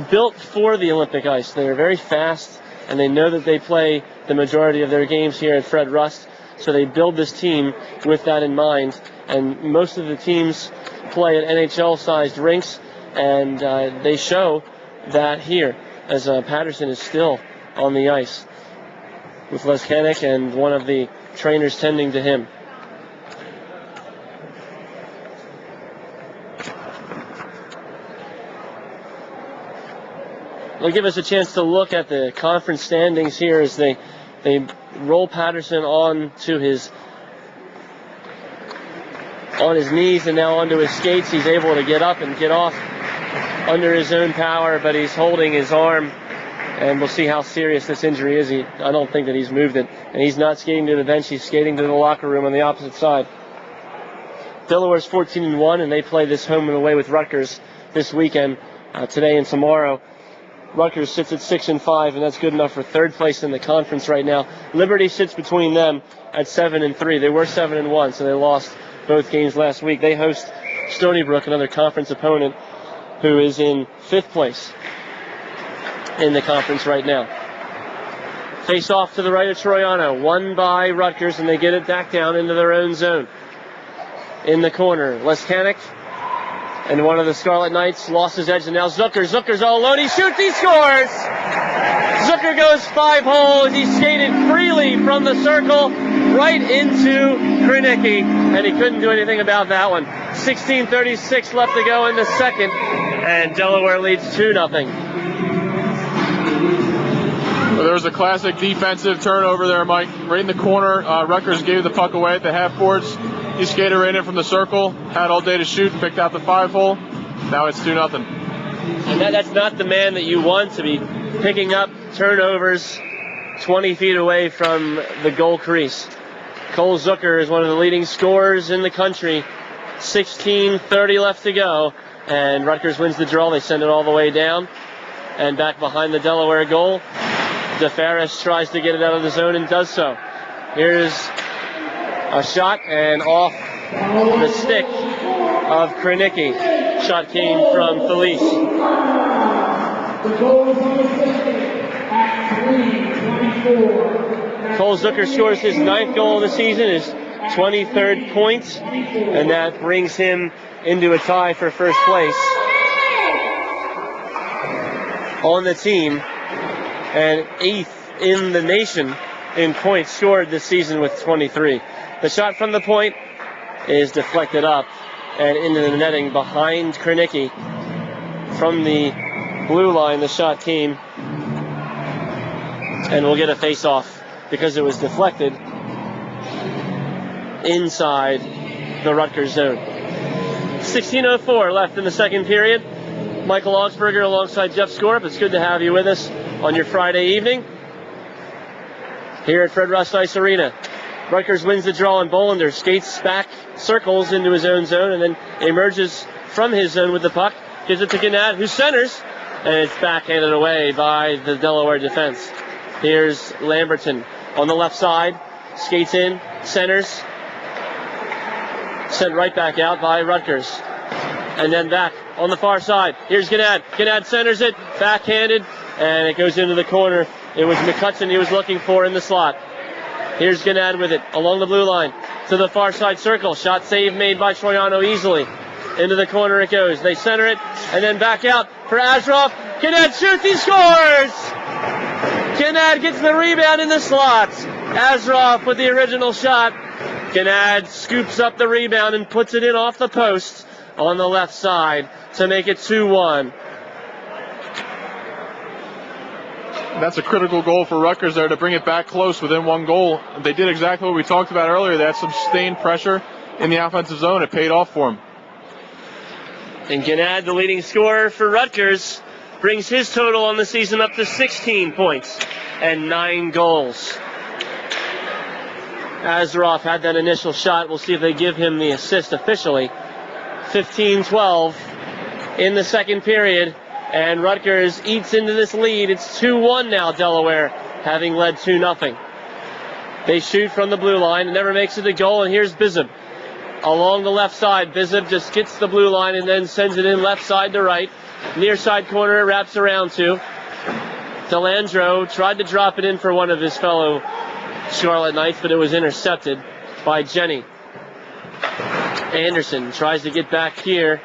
built for the Olympic ice. They're very fast, and they know that they play the majority of their games here at Fred Rust, so they build this team with that in mind. And most of the teams play at NHL-sized rinks, and they show that here, as Patterson is still on the ice with Leskanek and one of the trainers tending to him. They'll give us a chance to look at the conference standings here as they roll Patterson on his knees and now onto his skates. He's able to get up and get off under his own power, but he's holding his arm, and we'll see how serious this injury is. I don't think that he's moved it, and he's not skating to the bench. He's skating to the locker room on the opposite side. Delaware's 14-1, and they play this home and away with Rutgers this weekend, today and tomorrow. Rutgers sits at 6-5, and that's good enough for third place in the conference right now. Liberty sits between them at 7-3. They were 7-1, so they lost both games last week. They host Stony Brook, another conference opponent, who is in fifth place in the conference right now. Face off to the right of Troiano, won by Rutgers, and they get it back down into their own zone. In the corner, Leskanek. And one of the Scarlet Knights lost his edge, and now Zucker. Zucker's all alone. He shoots. He scores! Zucker goes 5 holes. He skated freely from the circle right into Krenicki, and he couldn't do anything about that one. 16:36 left to go in the second, and Delaware leads 2-0. Well, there was a classic defensive turnover there, Mike. Right in the corner. Rutgers gave the puck away at the half boards. He skated right in from the circle, had all day to shoot, picked out the 5-hole. Now it's 2-0. And that's not the man that you want to be picking up turnovers 20 feet away from the goal crease. Cole Zucker is one of the leading scorers in the country. 16:30 left to go, and Rutgers wins the draw. They send it all the way down and back behind the Delaware goal. DeFaris tries to get it out of the zone and does so. Here's a shot, and off the stick of Krenicki. Shot came from Felice. Cole Zucker scores his 9th goal of the season, his 23rd point, and that brings him into a tie for first place on the team and 8th in the nation in points scored this season with 23. The shot from the point is deflected up and into the netting behind Krenicki. From the blue line, the shot came, and we'll get a face-off because it was deflected inside the Rutgers zone. 16:04 left in the second period. Michael Augsberger alongside Jeff Skorup. It's good to have you with us on your Friday evening here at Fred Rust Ice Arena. Rutgers wins the draw, and Bolander skates back, circles into his own zone, and then emerges from his zone with the puck. Gives it to Gannad, who centers, and it's backhanded away by the Delaware defense. Here's Lamberton on the left side, skates in, centers, sent right back out by Rutgers. And then back on the far side. Here's Gannad. Gannad centers it, backhanded, and it goes into the corner. It was McCutcheon he was looking for in the slot. Here's Gannad with it along the blue line to the far side circle. Shot save made by Troiano easily. Into the corner it goes. They center it, and then back out for Azarov. Gannad shoots, he scores! Gannad gets the rebound in the slot. Azarov with the original shot. Gannad scoops up the rebound and puts it in off the post on the left side to make it 2-1. That's a critical goal for Rutgers there to bring it back close within one goal. They did exactly what we talked about earlier. They had some sustained pressure in the offensive zone. It paid off for them. And Gannad, the leading scorer for Rutgers, brings his total on the season up to 16 points and 9 goals. Azarov had that initial shot. We'll see if they give him the assist officially. 15-12 in the second period, and Rutgers eats into this lead. It's 2-1 now, Delaware, having led 2-0. They shoot from the blue line and never makes it a goal, and here's Bizub. Along the left side, Bizub just gets the blue line and then sends it in left side to right. Near side corner, it wraps around to. Delandro tried to drop it in for one of his fellow Charlotte Knights, but it was intercepted by Jenny. Anderson tries to get back here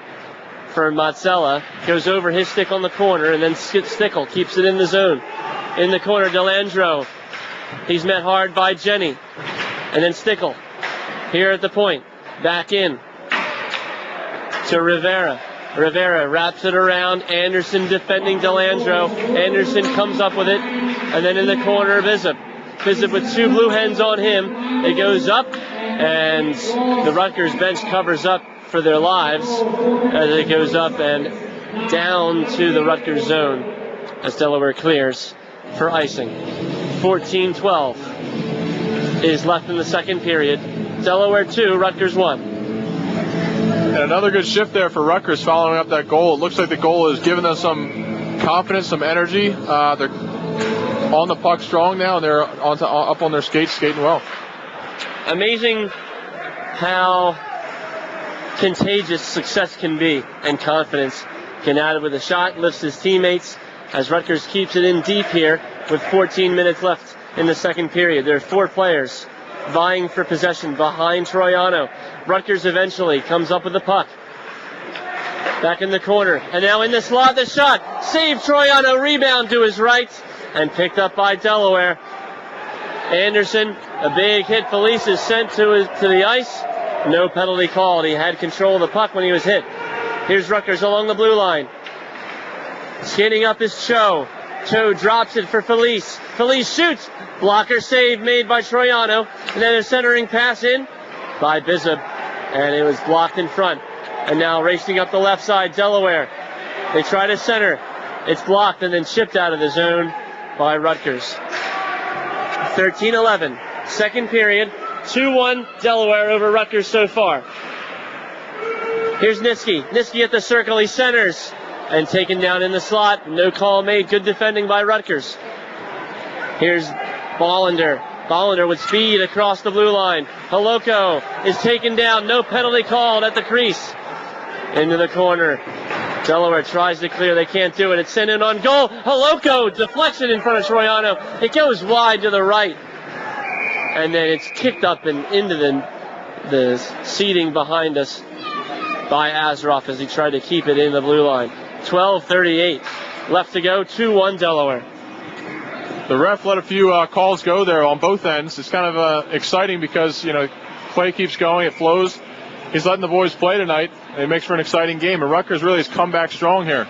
for Mazzella. Goes over his stick on the corner, and then Stickle keeps it in the zone. In the corner, Delandro. He's met hard by Jenny. And then Stickle here at the point. Back in to Rivera. Rivera wraps it around. Anderson defending Delandro. Anderson comes up with it. And then in the corner, Bizub. Bizub with 2 blue hens on him. It goes up, and the Rutgers bench covers up for their lives as it goes up and down to the Rutgers zone as Delaware clears for icing. 14-12 is left in the second period. Delaware 2, Rutgers 1. And another good shift there for Rutgers following up that goal. It looks like the goal has given them some confidence, some energy. They're on the puck strong now, and they're up on their skates, skating well. Amazing how contagious success can be and confidence. Gannad with a shot, lifts his teammates as Rutgers keeps it in deep here with 14 minutes left in the second period. There are 4 players vying for possession behind Troiano. Rutgers eventually comes up with the puck. Back in the corner, and now in the slot, the shot. Save Troiano, rebound to his right, and picked up by Delaware. Anderson, a big hit. Felice is sent to the ice. No penalty called. He had control of the puck when he was hit. Here's Rutgers along the blue line. Skating up is Cho. Cho drops it for Felice. Felice shoots. Blocker save made by Troiano. And then a centering pass in by Bizub. And it was blocked in front. And now racing up the left side, Delaware. They try to center. It's blocked and then chipped out of the zone by Rutgers. 13-11. Second period. 2-1 Delaware over Rutgers so far. Here's Niski. Niski at the circle. He centers. And taken down in the slot. No call made. Good defending by Rutgers. Here's Bolander. Bolander with speed across the blue line. Holoko is taken down. No penalty called at the crease. Into the corner. Delaware tries to clear. They can't do it. It's sent in on goal. Holoko deflection in front of Troiano. It goes wide to the right. and then it's kicked up and into the seating behind us by Azaroff as he tried to keep it in the blue line. 12:38 left to go, 2-1 Delaware. The ref let a few calls go there on both ends. It's kind of exciting because, play keeps going, it flows. He's letting the boys play tonight, and it makes for an exciting game. And Rutgers really has come back strong here.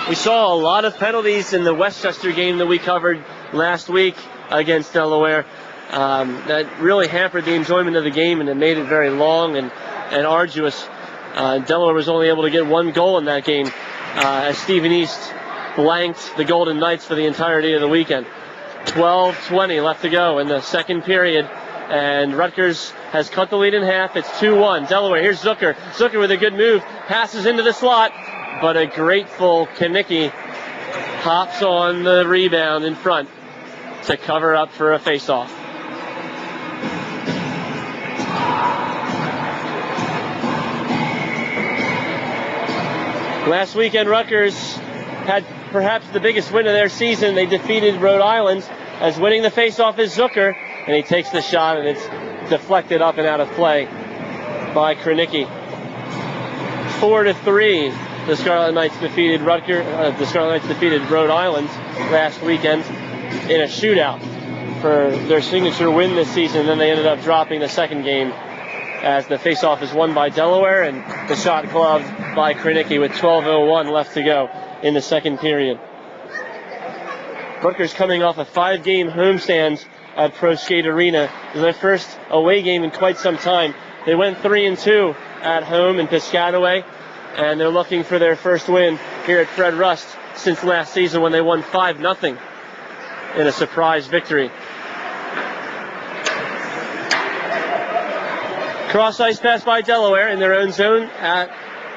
We saw a lot of penalties in the Westchester game that we covered last week against Delaware. That really hampered the enjoyment of the game, and it made it very long and arduous. Delaware was only able to get one goal in that game as Stephen East blanked the Golden Knights for the entirety of the weekend. 12:20 left to go in the second period, and Rutgers has cut the lead in half. It's 2-1 Delaware. Here's Zucker. Zucker with a good move, passes into the slot, but a grateful Kanicki hops on the rebound in front to cover up for a face-off. Last weekend, Rutgers had perhaps the biggest win of their season. They defeated Rhode Island, as winning the face-off is Zucker, and he takes the shot, and it's deflected up and out of play by Kranicki. 4-3, the Scarlet Knights defeated Rhode Island last weekend in a shootout for their signature win this season. Then they ended up dropping the second game as the face-off is won by Delaware and the shot gloved by Kranicki with 12:01 left to go in the second period. Rutgers coming off a 5-game homestand at Pro Skate Arena. It was their first away game in quite some time. They went 3-2 at home in Piscataway, and they're looking for their first win here at Fred Rust since last season when they won 5-0 in a surprise victory. Cross ice pass by Delaware in their own zone.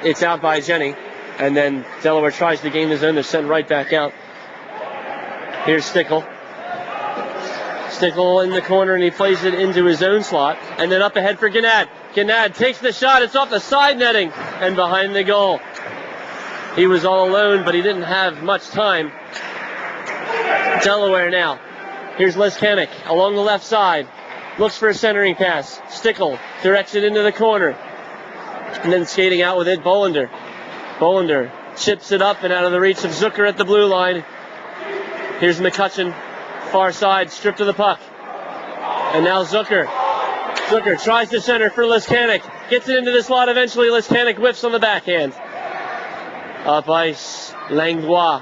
It's out by Jenny. And then Delaware tries to gain the zone. They're sent right back out. Here's Stickle. Stickle in the corner, and he plays it into his own slot. And then up ahead for Gannad. Gannad takes the shot. It's off the side netting and behind the goal. He was all alone, but he didn't have much time. Delaware now. Here's Leskanic along the left side. Looks for a centering pass. Stickle directs it into the corner. And then skating out with it, Bolander. Bolander chips it up and out of the reach of Zucker at the blue line. Here's McCutcheon, far side, stripped of the puck. And now Zucker. Zucker tries to center for Leskanic. Gets it into the slot eventually. Leskanic whiffs on the backhand. Up ice, Langlois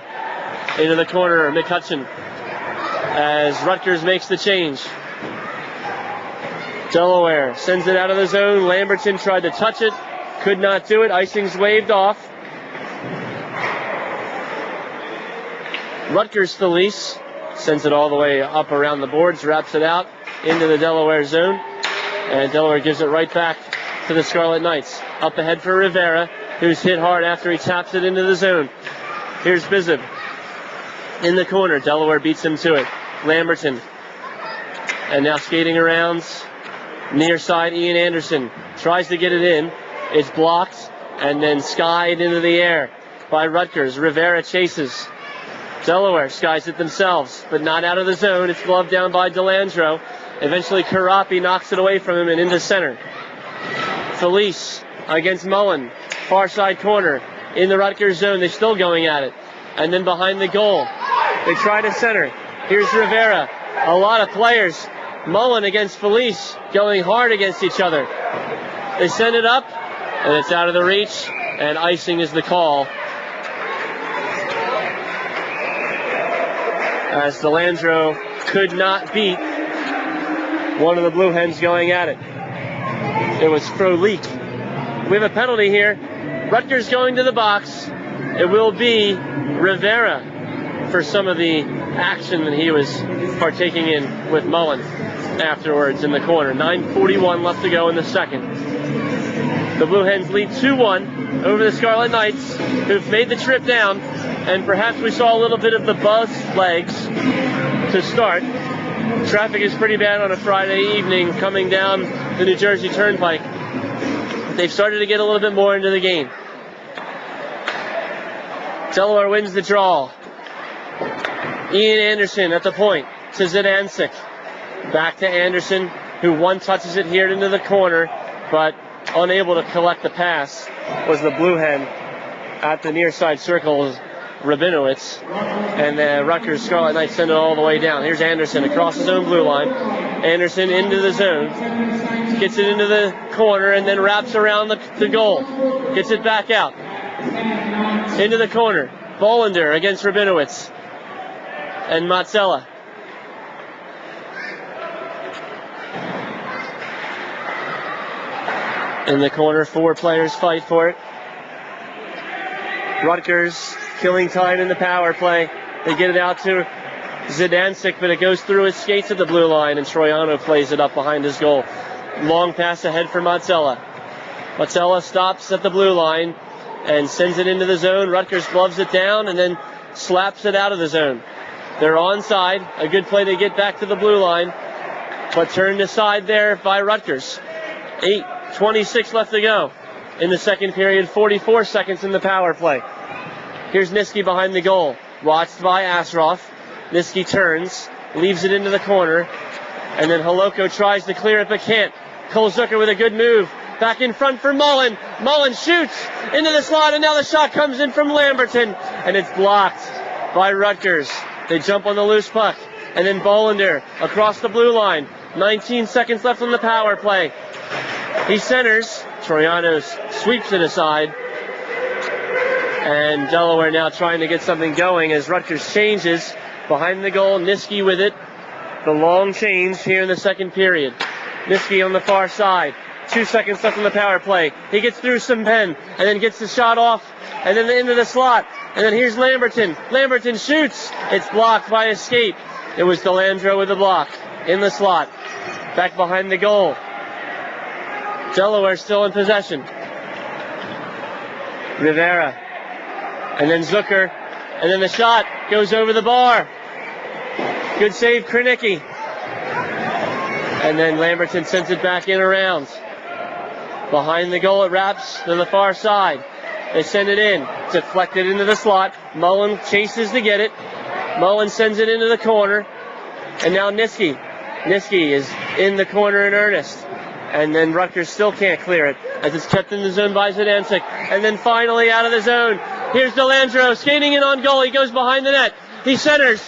into the corner, McCutcheon. As Rutgers makes the change. Delaware sends it out of the zone. Lamberton tried to touch it. Could not do it. Icing's waved off. Rutgers Felice sends it all the way up around the boards, wraps it out into the Delaware zone. And Delaware gives it right back to the Scarlet Knights. Up ahead for Rivera, who's hit hard after he taps it into the zone. Here's Bizib in the corner. Delaware beats him to it. Lamberton. And now skating around near side, Ian Anderson tries to get it in. It's blocked and then skied into the air by Rutgers. Rivera chases. Delaware skies it themselves, but not out of the zone. It's gloved down by Delandro. Eventually Karapi knocks it away from him and into center. Felice against Mullen. Far side corner in the Rutgers zone. They're still going at it. And then behind the goal, they try to center. Here's Rivera. A lot of players. Mullen against Felice going hard against each other. They send it up, and it's out of the reach, and icing is the call. As Delandro could not beat one of the Blue Hens going at it. It was Frolik. We have a penalty here. Rutgers going to the box. It will be Rivera for some of the action that he was partaking in with Mullen afterwards in the corner. 9:41 left to go in the second. The Blue Hens lead 2-1 over the Scarlet Knights, who've made the trip down, and perhaps we saw a little bit of the buzz legs to start. Traffic is pretty bad on a Friday evening coming down the New Jersey Turnpike. They've started to get a little bit more into the game. Delaware wins the draw. Ian Anderson at the point to Zidansik. Back to Anderson, who one touches it here into the corner, but unable to collect the pass was the Blue Hen at the near side circle, Rabinowitz. And the Rutgers Scarlet Knights send it all the way down. Here's Anderson across his own blue line. Anderson into the zone. Gets it into the corner and then wraps around the goal. Gets it back out. Into the corner. Bollender against Rabinowitz. And Mazzella. In the corner, 4 players fight for it. Rutgers killing time in the power play. They get it out to Zidancic, but it goes through his skates at the blue line, and Troiano plays it up behind his goal. Long pass ahead for Mazzella. Mazzella stops at the blue line and sends it into the zone. Rutgers gloves it down and then slaps it out of the zone. They're onside. A good play to get back to the blue line, but turned aside there by Rutgers. 8:26 left to go in the second period. 44 seconds in the power play. Here's Niski behind the goal. Watched by Asroff. Niski turns, leaves it into the corner, and then Holoko tries to clear it but can't. Cole Zucker with a good move. Back in front for Mullen. Mullen shoots into the slot, and now the shot comes in from Lamberton, and it's blocked by Rutgers. They jump on the loose puck, and then Bollender across the blue line. 19 seconds left on the power play. He centers. Troiano sweeps it aside. And Delaware now trying to get something going as Rutgers changes. Behind the goal, Niski with it. The long change here in the second period. Niski on the far side. 2 seconds left on the power play. He gets through some pen and then gets the shot off and then into the slot. And then here's Lamberton. Lamberton shoots. It's blocked by a skate. It was Delandro with the block in the slot. Back behind the goal. Delaware still in possession. Rivera. And then Zucker. And then the shot goes over the bar. Good save, Krenicki. And then Lamberton sends it back in around. Behind the goal, it wraps to the far side. They send it in. Deflected into the slot. Mullen chases to get it. Mullen sends it into the corner. And now Niski. Niski is in the corner in earnest. And then Rutgers still can't clear it as it's kept in the zone by Zidancic. And then finally out of the zone. Here's Delandro skating in on goal. He goes behind the net. He centers.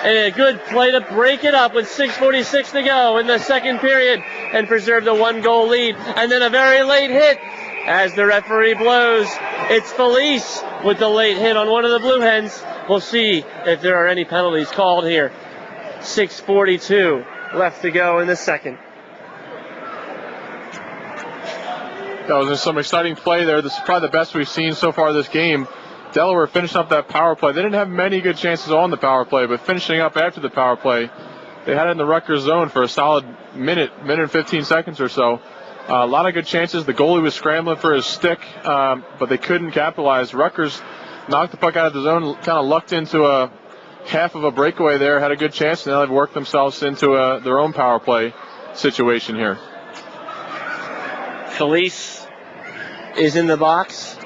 And a good play to break it up with 6:46 to go in the second period and preserve the 1-goal lead. And then a very late hit as the referee blows. It's Felice with the late hit on one of the Blue Hens. We'll see if there are any penalties called here. 6:42 left to go in the second. That was some exciting play there. This is probably the best we've seen so far this game. Delaware finishing up that power play. They didn't have many good chances on the power play, but finishing up after the power play, they had it in the Rutgers zone for a solid minute and 15 seconds or so. A lot of good chances. The goalie was scrambling for his stick, but they couldn't capitalize. Rutgers knocked the puck out of the zone, kind of lucked into a half of a breakaway there, had a good chance, and now they've worked themselves into their own power play situation here. Felice is in the box,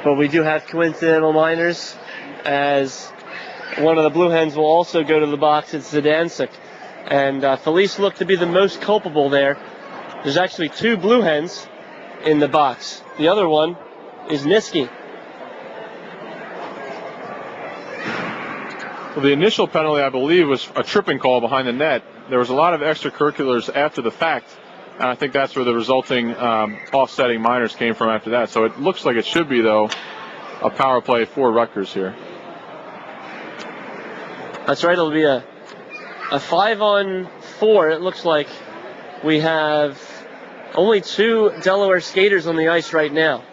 but we do have coincidental minors as one of the Blue Hens will also go to the box. It's Zidancic, and Felice looked to be the most culpable there. There's actually 2 Blue Hens in the box. The other one is Niski. Well, the initial penalty, I believe, was a tripping call behind the net. There was a lot of extracurriculars after the fact, and I think that's where the resulting offsetting minors came from after that. So it looks like it should be, though, a power play for Rutgers here. That's right. It'll be a 5-on-4. It looks like we have only 2 Delaware skaters on the ice right now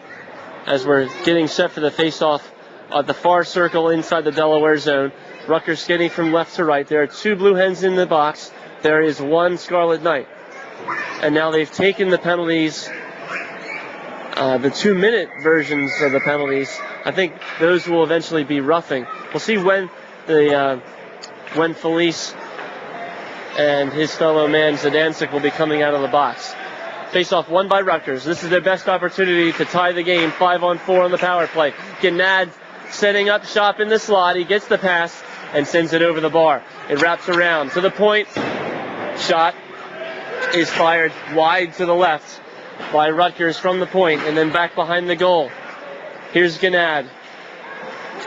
as we're getting set for the face-off at the far circle inside the Delaware zone. Rutgers skating from left to right. There are 2 Blue Hens in the box. There is 1 Scarlet Knight. And now they've taken the penalties, the 2-minute versions of the penalties. I think those will eventually be roughing. We'll see when Felice and his fellow man Zidancic will be coming out of the box. Face-off won by Rutgers. This is their best opportunity to tie the game. 5-on-4 on the power play. Gnad setting up shop in the slot. He gets the pass. and sends it over the bar. It wraps around to the point. Shot is fired wide to the left by Rutgers from the point and then back behind the goal. Here's Gannad,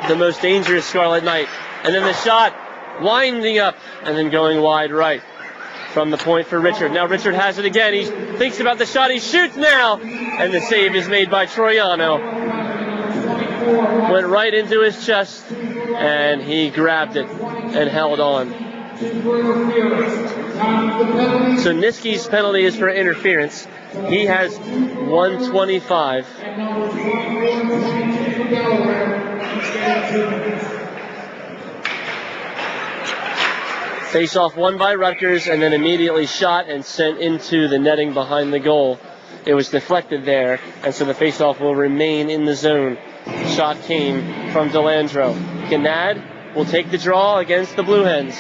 the most dangerous Scarlet Knight. And then the shot winding up and then going wide right from the point for Richard. Now Richard has it again. He thinks about the shot. He shoots now. And the save is made by Troiano. Went right into his chest and he grabbed it and held on. So Niski's penalty is for interference. He has 125. Face-off won by Rutgers and then immediately shot and sent into the netting behind the goal. It was deflected there, and so the face-off will remain in the zone. Shot came from Delandro. Gannad will take the draw against the Blue Hens.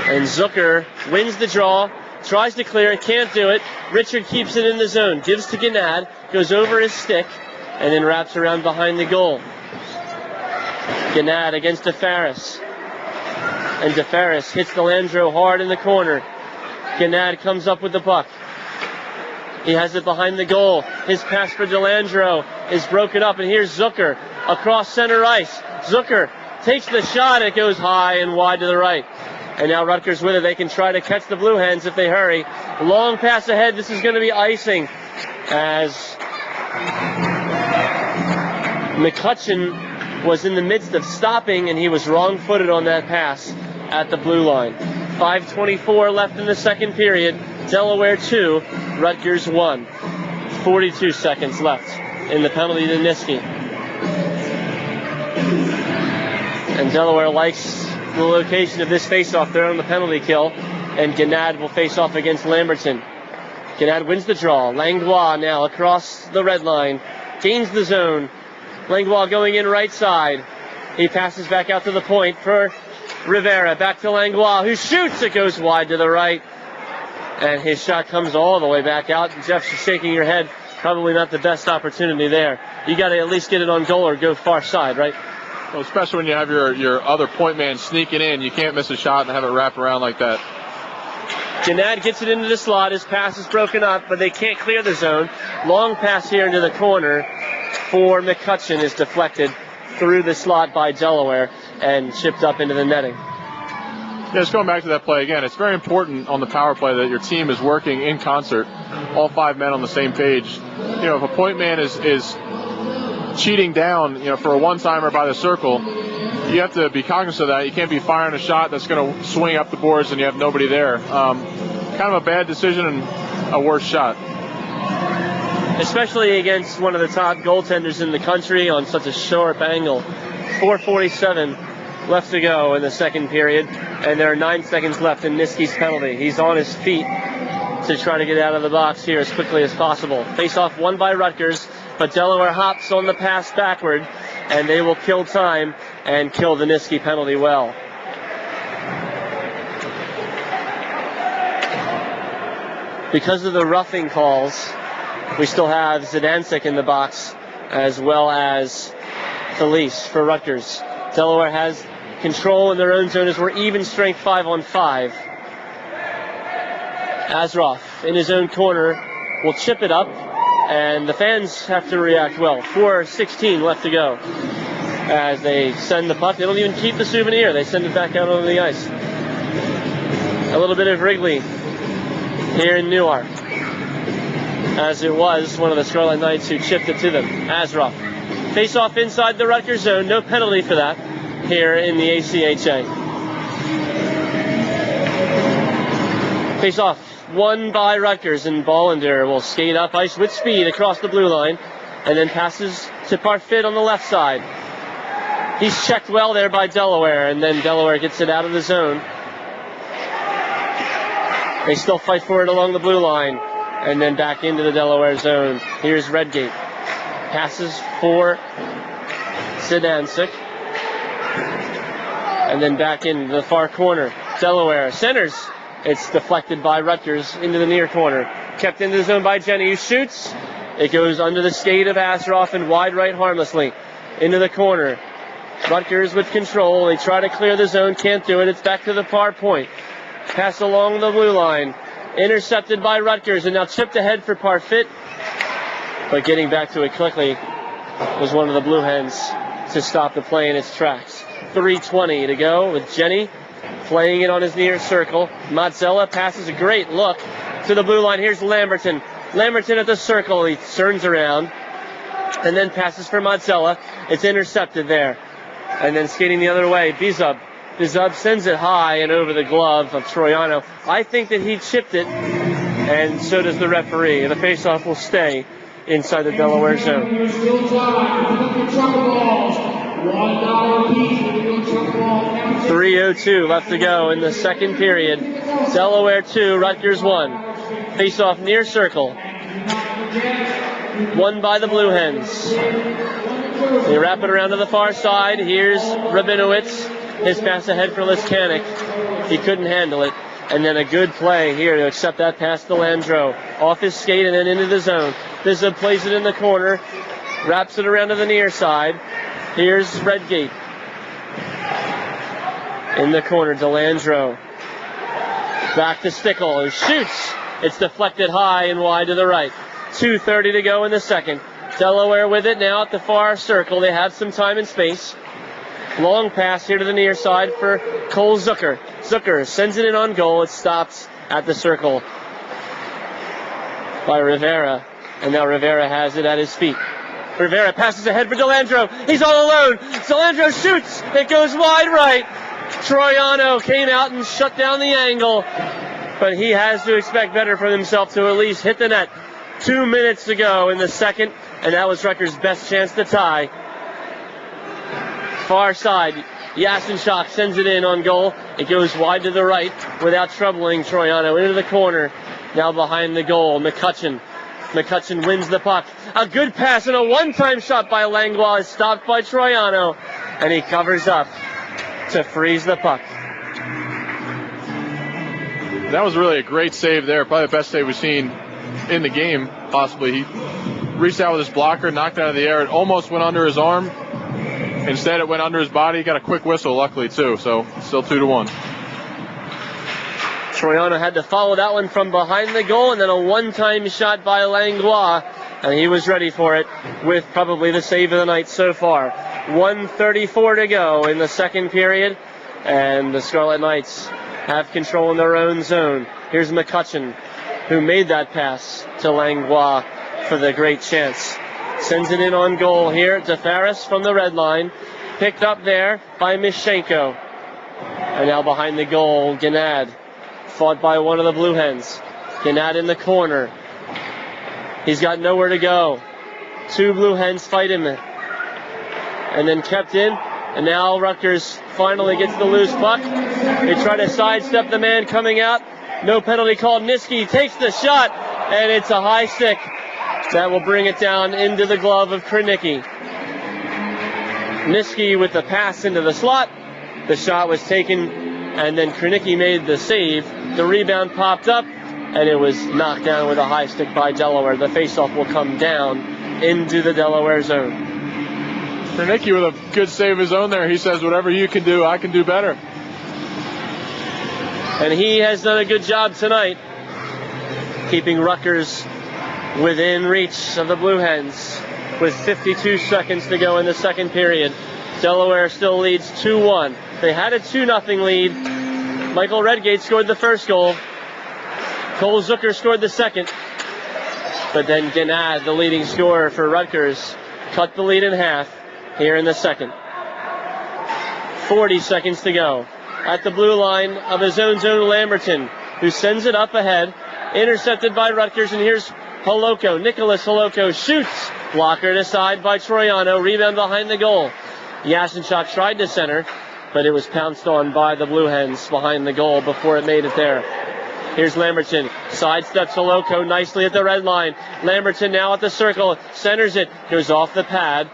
And Zucker wins the draw, tries to clear it, can't do it. Richard keeps it in the zone, gives to Gannad, goes over his stick, and then wraps around behind the goal. Gannad against DeFaris. And DeFaris hits Delandro hard in the corner. Gannad comes up with the puck. He has it behind the goal. His pass for Delandro is broken up, and here's Zucker across center ice. Zucker takes the shot. It goes high and wide to the right. And now Rutgers with it. They can try to catch the Blue Hens if they hurry. Long pass ahead. This is going to be icing as McCutcheon was in the midst of stopping, and he was wrong-footed on that pass at the blue line. 5:24 left in the second period. Delaware 2, Rutgers 1. 42 seconds left in the penalty to Niski. And Delaware likes the location of this faceoff. They're on the penalty kill, and Gannad will face off against Lamberton. Gannad wins the draw. Langlois now across the red line, gains the zone. Langlois going in right side. He passes back out to the point for Rivera. Back to Langlois, who shoots. It goes wide to the right. And his shot comes all the way back out. Jeff's shaking your head. Probably not the best opportunity there. You got to at least get it on goal or go far side, right? Well, especially when you have your other point man sneaking in. You can't miss a shot and have it wrap around like that. Gannad gets it into the slot. His pass is broken up, but they can't clear the zone. Long pass here into the corner for McCutcheon is deflected through the slot by Delaware and chipped up into the netting. Yeah, just going back to that play again, it's very important on the power play that your team is working in concert, all five men on the same page. You know, if a point man is cheating down, for a one-timer by the circle, you have to be cognizant of that. You can't be firing a shot that's going to swing up the boards and you have nobody there. Kind of a bad decision and a worse shot. Especially against one of the top goaltenders in the country on such a sharp angle. 4:47 left to go in the second period, and there are 9 seconds left in Niski's penalty. He's on his feet to try to get out of the box here as quickly as possible. Face-off won by Rutgers, but Delaware hops on the pass backward, and they will kill time and kill the Niski penalty well. Because of the roughing calls, we still have Zidansek in the box as well as Felice for Rutgers. Delaware has control in their own zone as we're even strength 5-on-5. Azroff in his own corner will chip it up, and the fans have to react well. 4:16 left to go as they send the puck. They don't even keep the souvenir. They send it back out onto the ice. A little bit of Wrigley here in Newark, as it was one of the Scarlet Knights who chipped it to them. Azroff. Face off inside the Rutgers zone. No penalty for that here in the ACHA. Face off won by Rutgers, and Bollender will skate up ice with speed across the blue line and then passes to Parfit on the left side. He's checked well there by Delaware, and then Delaware gets it out of the zone. They still fight for it along the blue line and then back into the Delaware zone. Here's Redgate. Passes for Zidansek. And then back into the far corner. Delaware centers. It's deflected by Rutgers into the near corner. Kept into the zone by Jenny, who shoots. It goes under the skate of Asroff and wide right harmlessly. into the corner. Rutgers with control. They try to clear the zone, can't do it. It's back to the far point. Pass along the blue line. Intercepted by Rutgers, and now chipped ahead for Parfit. But getting back to it quickly was one of the Blue Hens to stop the play in its tracks. 3:20 to go with Jenny playing it on his near circle. Mazzella passes a great look to the blue line. Here's Lamberton. Lamberton at the circle. He turns around and then passes for Mazzella. It's intercepted there. And then skating the other way, Bizub. Bizub sends it high and over the glove of Troiano. I think that he chipped it, and so does the referee. The faceoff will stay inside the Delaware zone. 3:02 left to go in the second period. Delaware 2, Rutgers 1. Faceoff near circle. Won by the Blue Hens. They wrap it around to the far side. Here's Rabinowitz. His pass ahead for Liskanik. He couldn't handle it. And then a good play here to accept that pass to Landreau. Off his skate and then into the zone. Bizub plays it in the corner. Wraps it around to the near side. Here's Redgate. In the corner, DeLandro. Back to Stickle, who shoots. It's deflected high and wide to the right. 2:30 to go in the second. Delaware with it now at the far circle. They have some time and space. Long pass here to the near side for Cole Zucker. Zucker sends it in on goal. It stops at the circle by Rivera. And now Rivera has it at his feet. Rivera passes ahead for DeLandro. He's all alone. DeLandro shoots. It goes wide right. Troiano came out and shut down the angle. But he has to expect better from himself to at least hit the net. 2 minutes to go in the second. And that was Rutgers' best chance to tie. Far side, Yasenchuk sends it in on goal. It goes wide to the right without troubling Troiano. Into the corner, now behind the goal, McCutcheon. McCutcheon wins the puck. A good pass and a one-time shot by Langlois is stopped by Troiano. And he covers up to freeze the puck. That was really a great save there. Probably the best save we've seen in the game, possibly. He reached out with his blocker, knocked it out of the air. It almost went under his arm. Instead, it went under his body. He got a quick whistle, luckily, too. So, still 2-1. Troiano had to follow that one from behind the goal, and then a one-time shot by Langlois, and he was ready for it with probably the save of the night so far. 1:34 to go in the second period, and the Scarlet Knights have control in their own zone. Here's McCutcheon, who made that pass to Langlois for the great chance. Sends it in on goal here to Faris from the red line. Picked up there by Mishenko. And now behind the goal, Gennad. Fought by one of the Blue Hens. Gennad in the corner. He's got nowhere to go. Two Blue Hens fight him. And then kept in. And now Rutgers finally gets the loose puck. They try to sidestep the man coming out. No penalty called. Niski takes the shot. And it's a high stick. That will bring it down into the glove of Krenicki. Niski with the pass into the slot. The shot was taken, and then Krenicki made the save. The rebound popped up, and it was knocked down with a high stick by Delaware. The faceoff will come down into the Delaware zone. Krenicki with a good save of his own there. He says, whatever you can do, I can do better. And he has done a good job tonight, keeping Rutgers within reach of the Blue Hens with 52 seconds to go in the second period. Delaware still leads 2-1. They had a 2-0 lead. Michael Redgate scored the first goal. Cole Zucker scored the second. But then Gennad, the leading scorer for Rutgers, cut the lead in half here in the second. 40 seconds to go. At the blue line of his own zone, Lamberton, who sends it up ahead. Intercepted by Rutgers, and here's Holoko. Nicholas Holoko shoots. Blockered aside by Troiano. Rebound behind the goal. Yasenchuk tried to center, but it was pounced on by the Blue Hens behind the goal before it made it there. Here's Lamberton. Sidesteps Holoko nicely at the red line. Lamberton now at the circle. Centers it. Goes off the pad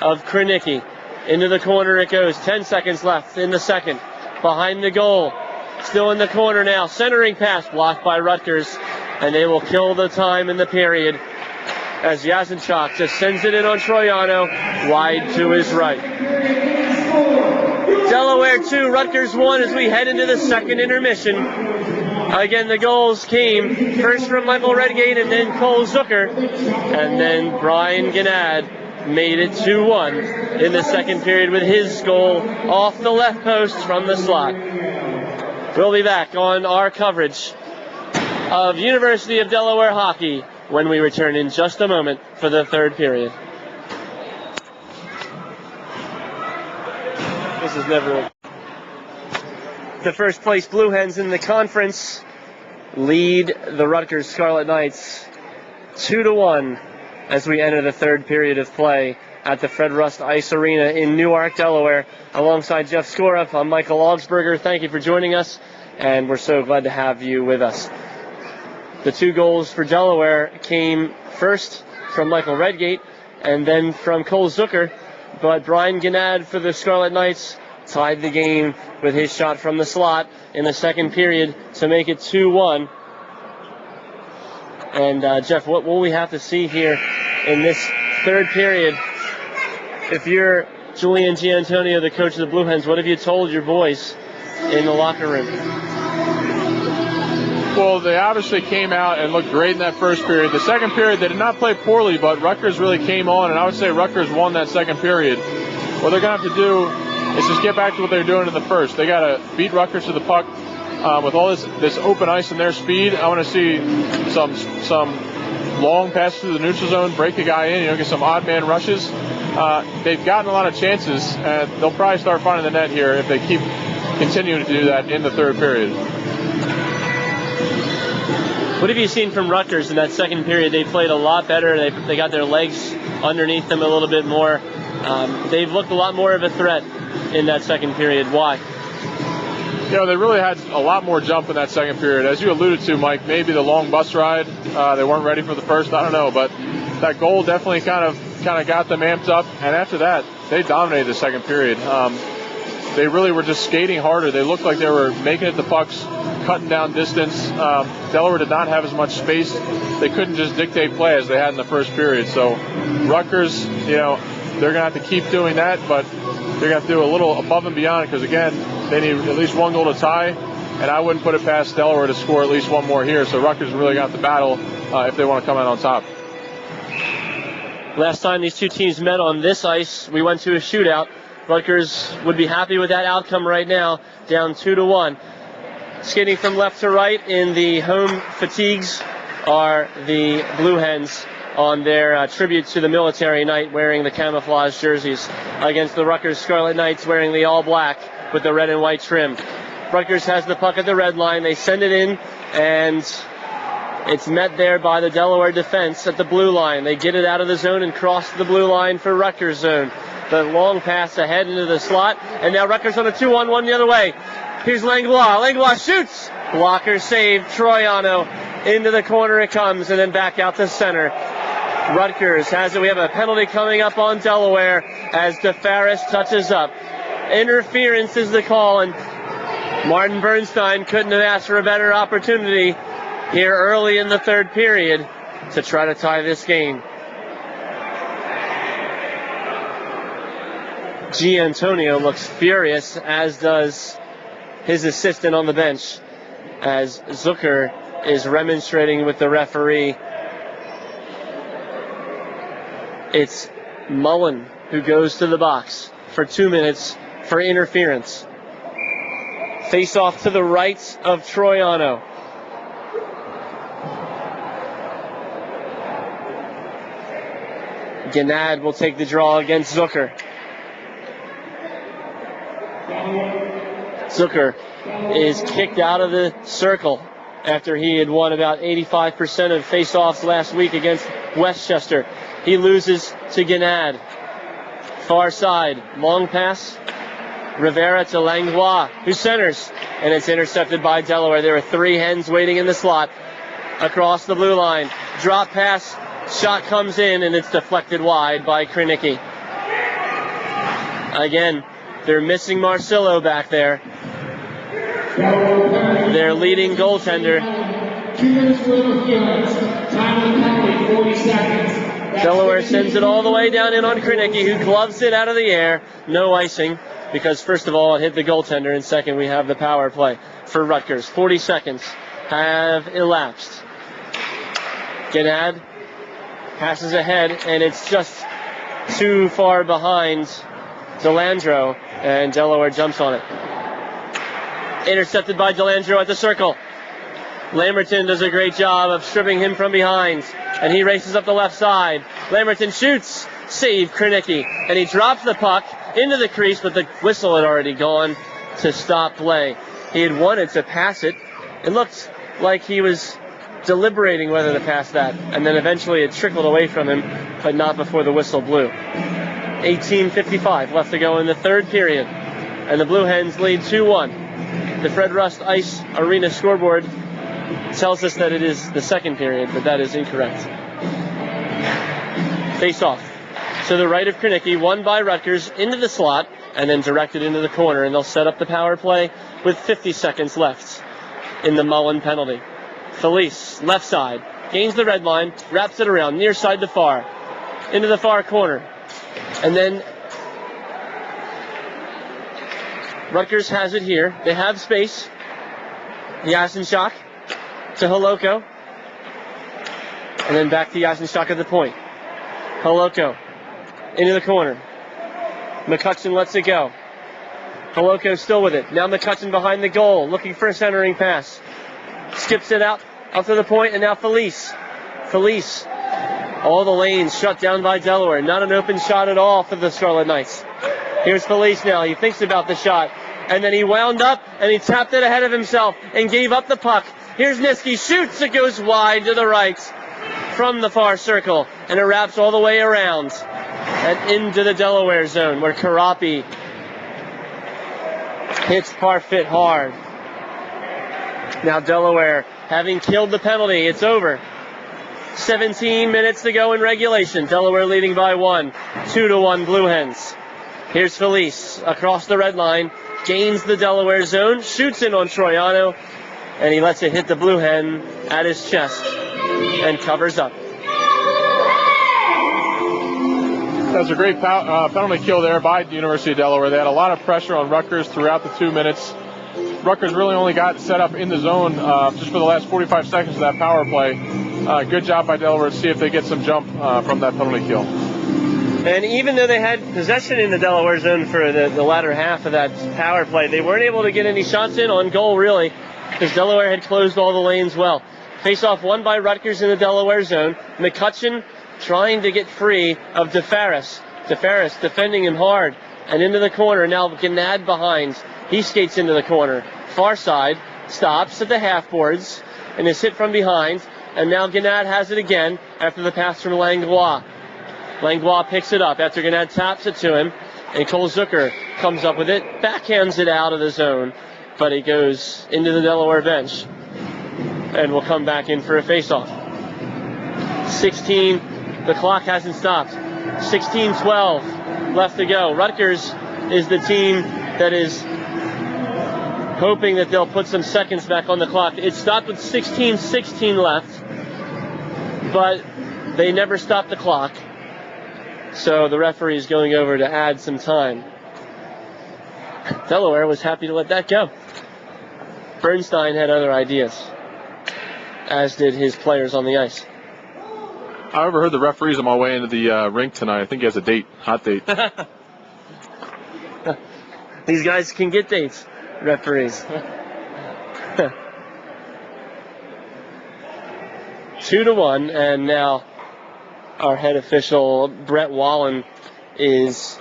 of Krenicki. Into the corner it goes. 10 seconds left in the second. Behind the goal. Still in the corner now. Centering pass blocked by Rutgers. And they will kill the time in the period as Yasinchuk just sends it in on Troiano, wide to his right. Delaware 2, Rutgers 1 as we head into the second intermission. Again, the goals came first from Michael Redgate and then Cole Zucker. And then Brian Gannad made it 2-1 in the second period with his goal off the left post from the slot. We'll be back on our coverage of University of Delaware hockey when we return in just a moment for the third period. This is never... The first place Blue Hens in the conference lead the Rutgers Scarlet Knights 2-1 as we enter the third period of play at the Fred Rust Ice Arena in Newark, Delaware. Alongside Jeff Skorup, I'm Michael Augsberger. Thank you for joining us, and we're so glad to have you with us. The two goals for Delaware came first from Michael Redgate and then from Cole Zucker, but Brian Gannad for the Scarlet Knights tied the game with his shot from the slot in the second period to make it 2-1. And Jeff, what will we have to see here in this third period? If you're Julian Giantonio, the coach of the Blue Hens, what have you told your boys in the locker room? Well, they obviously came out and looked great in that first period. The second period, they did not play poorly, but Rutgers really came on, and I would say Rutgers won that second period. What they're going to have to do is just get back to what they were doing in the first. They got to beat Rutgers to the puck with all this open ice and their speed. I want to see some long passes through the neutral zone, break a guy in, get some odd man rushes. They've gotten a lot of chances, and they'll probably start finding the net here if they keep continuing to do that in the third period. What have you seen from Rutgers in that second period? They played a lot better. They got their legs underneath them a little bit more. They've looked a lot more of a threat in that second period. Why? They really had a lot more jump in that second period. As you alluded to, Mike, maybe the long bus ride, they weren't ready for the first, I don't know, but that goal definitely kind of got them amped up, and after that, they dominated the second period. They really were just skating harder. They looked like they were making it to pucks, cutting down distance. Delaware did not have as much space. They couldn't just dictate play as they had in the first period. So Rutgers, they're going to have to keep doing that, but they're going to have to do a little above and beyond because, again, they need at least one goal to tie, and I wouldn't put it past Delaware to score at least one more here. So Rutgers really got the battle if they want to come out on top. Last time these two teams met on this ice, we went to a shootout. Rutgers would be happy with that outcome right now, down 2-1. Skating from left to right in the home fatigues are the Blue Hens on their tribute to the military night, wearing the camouflage jerseys, against the Rutgers Scarlet Knights wearing the all black with the red and white trim. Rutgers has the puck at the red line. They send it in, and it's met there by the Delaware defense at the blue line. They get it out of the zone and cross the blue line for Rutgers zone. The long pass ahead into the slot, and now Rutgers on a 2-on-1 the other way. Here's Langlois. Langlois shoots. Blocker save. Troiano into the corner it comes, and then back out to center. Rutgers has it. We have a penalty coming up on Delaware as DeFaris touches up. Interference is the call, and Martin Bernstein couldn't have asked for a better opportunity here early in the third period to try to tie this game. Giantonio looks furious, as does his assistant on the bench, as Zucker is remonstrating with the referee. It's Mullen who goes to the box for 2 minutes for interference. Face off to the right of Troiano. Gannad will take the draw against Zucker. Zucker is kicked out of the circle after he had won about 85% of face-offs last week against Westchester. He loses to Gannad. Far side, long pass. Rivera to Langlois, who centers, and it's intercepted by Delaware. There are three Hens waiting in the slot across the blue line. Drop pass, shot comes in, and it's deflected wide by Krenicki. Again, they're missing Marcillo back there. Their leading goaltender. 2 minutes for interference. Time of penalty, 40 seconds. Delaware sends it all the way down in on Krenicki, who gloves it out of the air. No icing, because first of all, it hit the goaltender, and second, we have the power play for Rutgers. 40 seconds have elapsed. Gennad passes ahead, and it's just too far behind Delandro, and Delaware jumps on it. Intercepted by Delandro at the circle. Lamberton does a great job of stripping him from behind, and he races up the left side. Lamberton shoots, save Krenicki, and he drops the puck into the crease, but the whistle had already gone to stop play. He had wanted to pass it. It looked like he was deliberating whether to pass that, and then eventually it trickled away from him, but not before the whistle blew. 18:55 left to go in the third period, and the Blue Hens lead 2-1. The Fred Rust Ice Arena scoreboard tells us that it is the second period, but that is incorrect. Face off to the right of Krenicki, won by Rutgers into the slot, and then directed into the corner, and they'll set up the power play with 50 seconds left in the Mullen penalty. Felice, left side, gains the red line, wraps it around, near side to far, into the far corner. And then Rutgers has it here. They have space. Yasenchuk to Holoko. And then back to Yasenchuk at the point. Holoko into the corner. McCutcheon lets it go. Holoko still with it. Now McCutcheon behind the goal, looking for a centering pass. Skips it out to the point, and now Felice. Felice. All the lanes shut down by Delaware. Not an open shot at all for the Scarlet Knights. Here's Felice now. He thinks about the shot. And then he wound up, and he tapped it ahead of himself and gave up the puck. Here's Niski. Shoots. It goes wide to the right from the far circle. And it wraps all the way around and into the Delaware zone, where Karapi hits Parfit hard. Now Delaware, having killed the penalty, it's over. 17 minutes to go in regulation. Delaware leading by 1. 2-1 Blue Hens. Here's Felice across the red line. Gains the Delaware zone. Shoots in on Troiano. And he lets it hit the Blue Hen at his chest. And covers up. That was a great penalty kill there by the University of Delaware. They had a lot of pressure on Rutgers throughout the 2 minutes. Rutgers really only got set up in the zone just for the last 45 seconds of that power play. Good job by Delaware to see if they get some jump from that penalty kill. And even though they had possession in the Delaware zone for the latter half of that power play, they weren't able to get any shots in on goal, really, because Delaware had closed all the lanes well. Face-off won by Rutgers in the Delaware zone. McCutcheon trying to get free of DeFaris. DeFaris defending him hard. And into the corner, now Gennad behind. He skates into the corner. Far side, stops at the half boards, and is hit from behind. And now Gennad has it again after the pass from Langlois. Langlois picks it up after Gennad taps it to him. And Cole Zucker comes up with it, backhands it out of the zone. But he goes into the Delaware bench. And will come back in for a face-off. 16, the clock hasn't stopped. 16-12 left to go. Rutgers is the team that is hoping that they'll put some seconds back on the clock. It stopped with 16-16 left, but they never stopped the clock. So the referee is going over to add some time. Delaware was happy to let that go. Bernstein had other ideas, as did his players on the ice. I overheard the referees on my way into the rink tonight. I think he has a date, hot date. These guys can get dates, referees. 2-1, and now our head official, Brett Wallen, is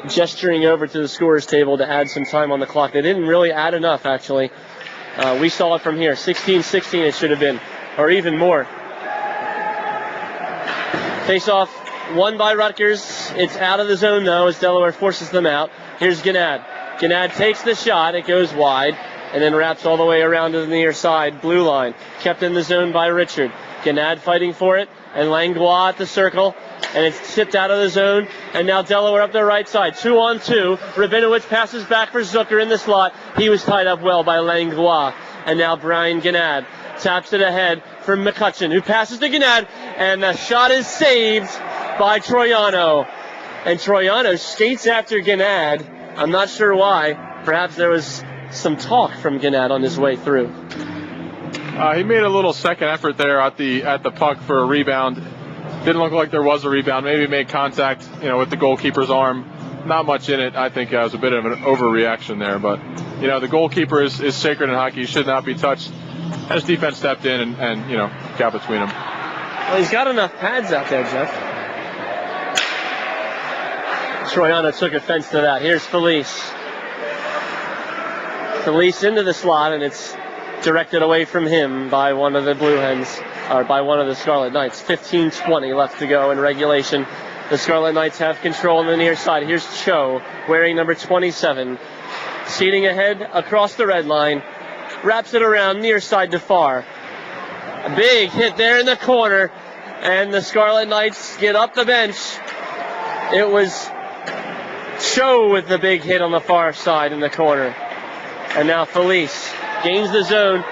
gesturing over to the scorer's table to add some time on the clock. They didn't really add enough, actually. We saw it from here. 16-16 it should have been, or even more. Face-off won by Rutgers. It's out of the zone, though, as Delaware forces them out. Here's Gennad. Gennad takes the shot. It goes wide and then wraps all the way around to the near side. Blue line. Kept in the zone by Richard. Gennad fighting for it. And Langlois at the circle. And it's tipped out of the zone. And now Delaware up their right side. 2-on-2. Rabinowitz passes back for Zucker in the slot. He was tied up well by Langlois. And now Brian Gennad taps it ahead for McCutcheon, who passes to Gennad, and the shot is saved by Troiano. And Troiano skates after Gennad. I'm not sure why. Perhaps there was some talk from Gennad on his way through. He made a little second effort there at the puck for a rebound. Didn't look like there was a rebound. Maybe made contact, with the goalkeeper's arm. Not much in it. I think it was a bit of an overreaction there. But, the goalkeeper is sacred in hockey. He should not be touched. As defense stepped in and got between them. Well, he's got enough pads out there, Jeff. Troiano took offense to that. Here's Felice. Felice into the slot, and it's directed away from him by one of the Blue Hens, or by one of the Scarlet Knights. 15:20 left to go in regulation. The Scarlet Knights have control on the near side. Here's Cho, wearing number 27. Seating ahead across the red line. Wraps it around near side to far. A big hit there in the corner. And the Scarlet Knights get up the bench. It was Cho with the big hit on the far side in the corner. And now Felice gains the zone.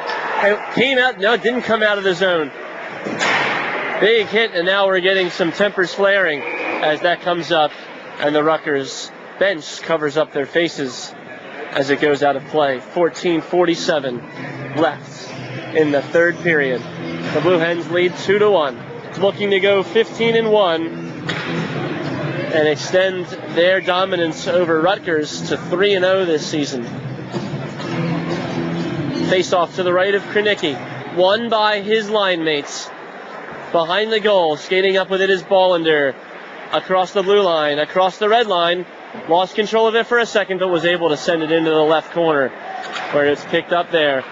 Didn't come out of the zone. Big hit, and now we're getting some tempers flaring as that comes up, and the Rutgers bench covers up their faces as it goes out of play. 14:47 left in the third period. The Blue Hens lead 2-1, looking to go 15-1 and extend their dominance over Rutgers to 3-0 this season. Face off to the right of Krenicki, won by his line mates. Behind the goal, skating up with it is Bollender. Across the blue line, across the red line. Lost control of it for a second, but was able to send it into the left corner, where it's picked up there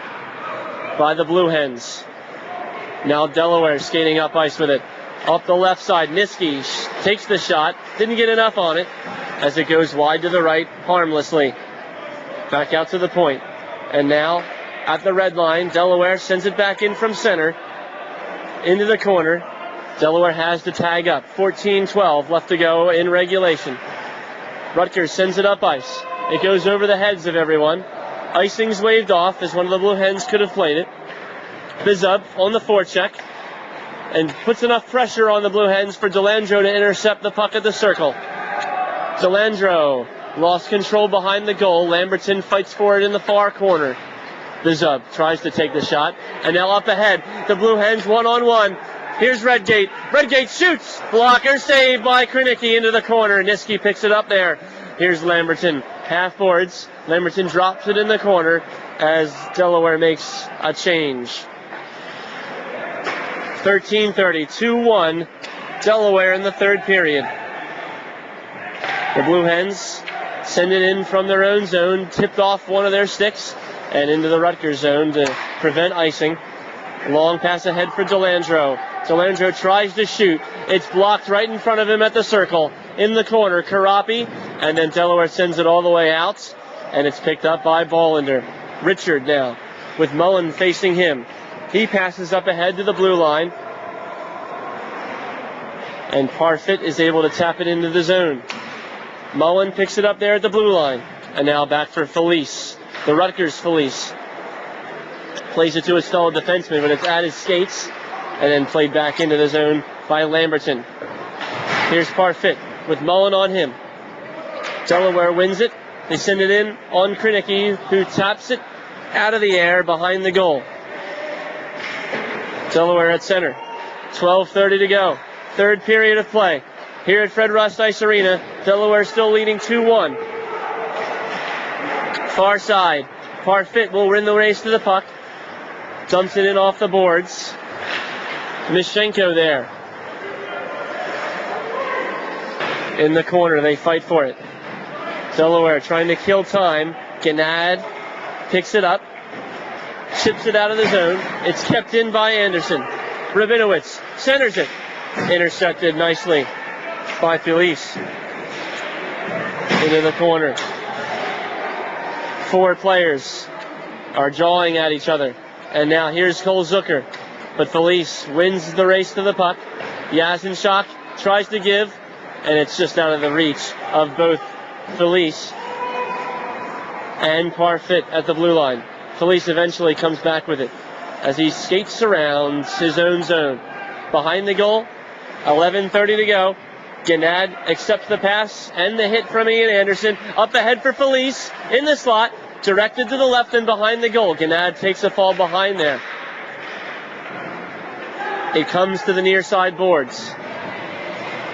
by the Blue Hens. Now Delaware skating up ice with it. Up the left side, Niski takes the shot. Didn't get enough on it as it goes wide to the right, harmlessly. Back out to the point. And now, at the red line, Delaware sends it back in from center. Into the corner. Delaware has to tag up. 14-12 left to go in regulation. Rutgers sends it up ice. It goes over the heads of everyone. Icing's waved off as one of the Blue Hens could have played it. Bizub on the forecheck. And puts enough pressure on the Blue Hens for Delandro to intercept the puck at the circle. Delandro lost control behind the goal. Lamberton fights for it in the far corner. Bizub tries to take the shot. And now up ahead, the Blue Hens one-on-one. Here's Redgate. Redgate shoots. Blocker saved by Krenicki into the corner. Niski picks it up there. Here's Lamberton. Half boards. Lamberton drops it in the corner as Delaware makes a change. 13:30, 2-1. Delaware in the third period. The Blue Hens send it in from their own zone. Tipped off one of their sticks and into the Rutgers zone to prevent icing. Long pass ahead for Delandro. Delandro tries to shoot. It's blocked right in front of him at the circle. In the corner, Karapi. And then Delaware sends it all the way out. And it's picked up by Bollender. Richard now with Mullen facing him. He passes up ahead to the blue line. And Parfit is able to tap it into the zone. Mullen picks it up there at the blue line. And now back for Felice. The Rutgers Felice. Plays it to his fellow defenseman, but it's at his skates. And then played back into the zone by Lamberton. Here's Parfit with Mullen on him. Delaware wins it. They send it in on Krenicki, who taps it out of the air behind the goal. Delaware at center. 12:30 to go. Third period of play. Here at Fred Rust Ice Arena, Delaware still leading 2-1. Far side. Parfit will win the race to the puck. Dumps it in off the boards. Mishenko there. In the corner, they fight for it. Delaware trying to kill time. Gennad picks it up. Chips it out of the zone. It's kept in by Anderson. Rabinowitz centers it. Intercepted nicely by Felice. Into the corner. Four players are jawing at each other. And now here's Cole Zucker. But Felice wins the race to the puck. Yasenchuk tries to give. And it's just out of the reach of both Felice and Parfit at the blue line. Felice eventually comes back with it as he skates around his own zone. Behind the goal, 11:30 to go. Gennad accepts the pass and the hit from Ian Anderson. Up ahead for Felice in the slot. Directed to the left and behind the goal. Gennad takes a fall behind there. It comes to the near side boards.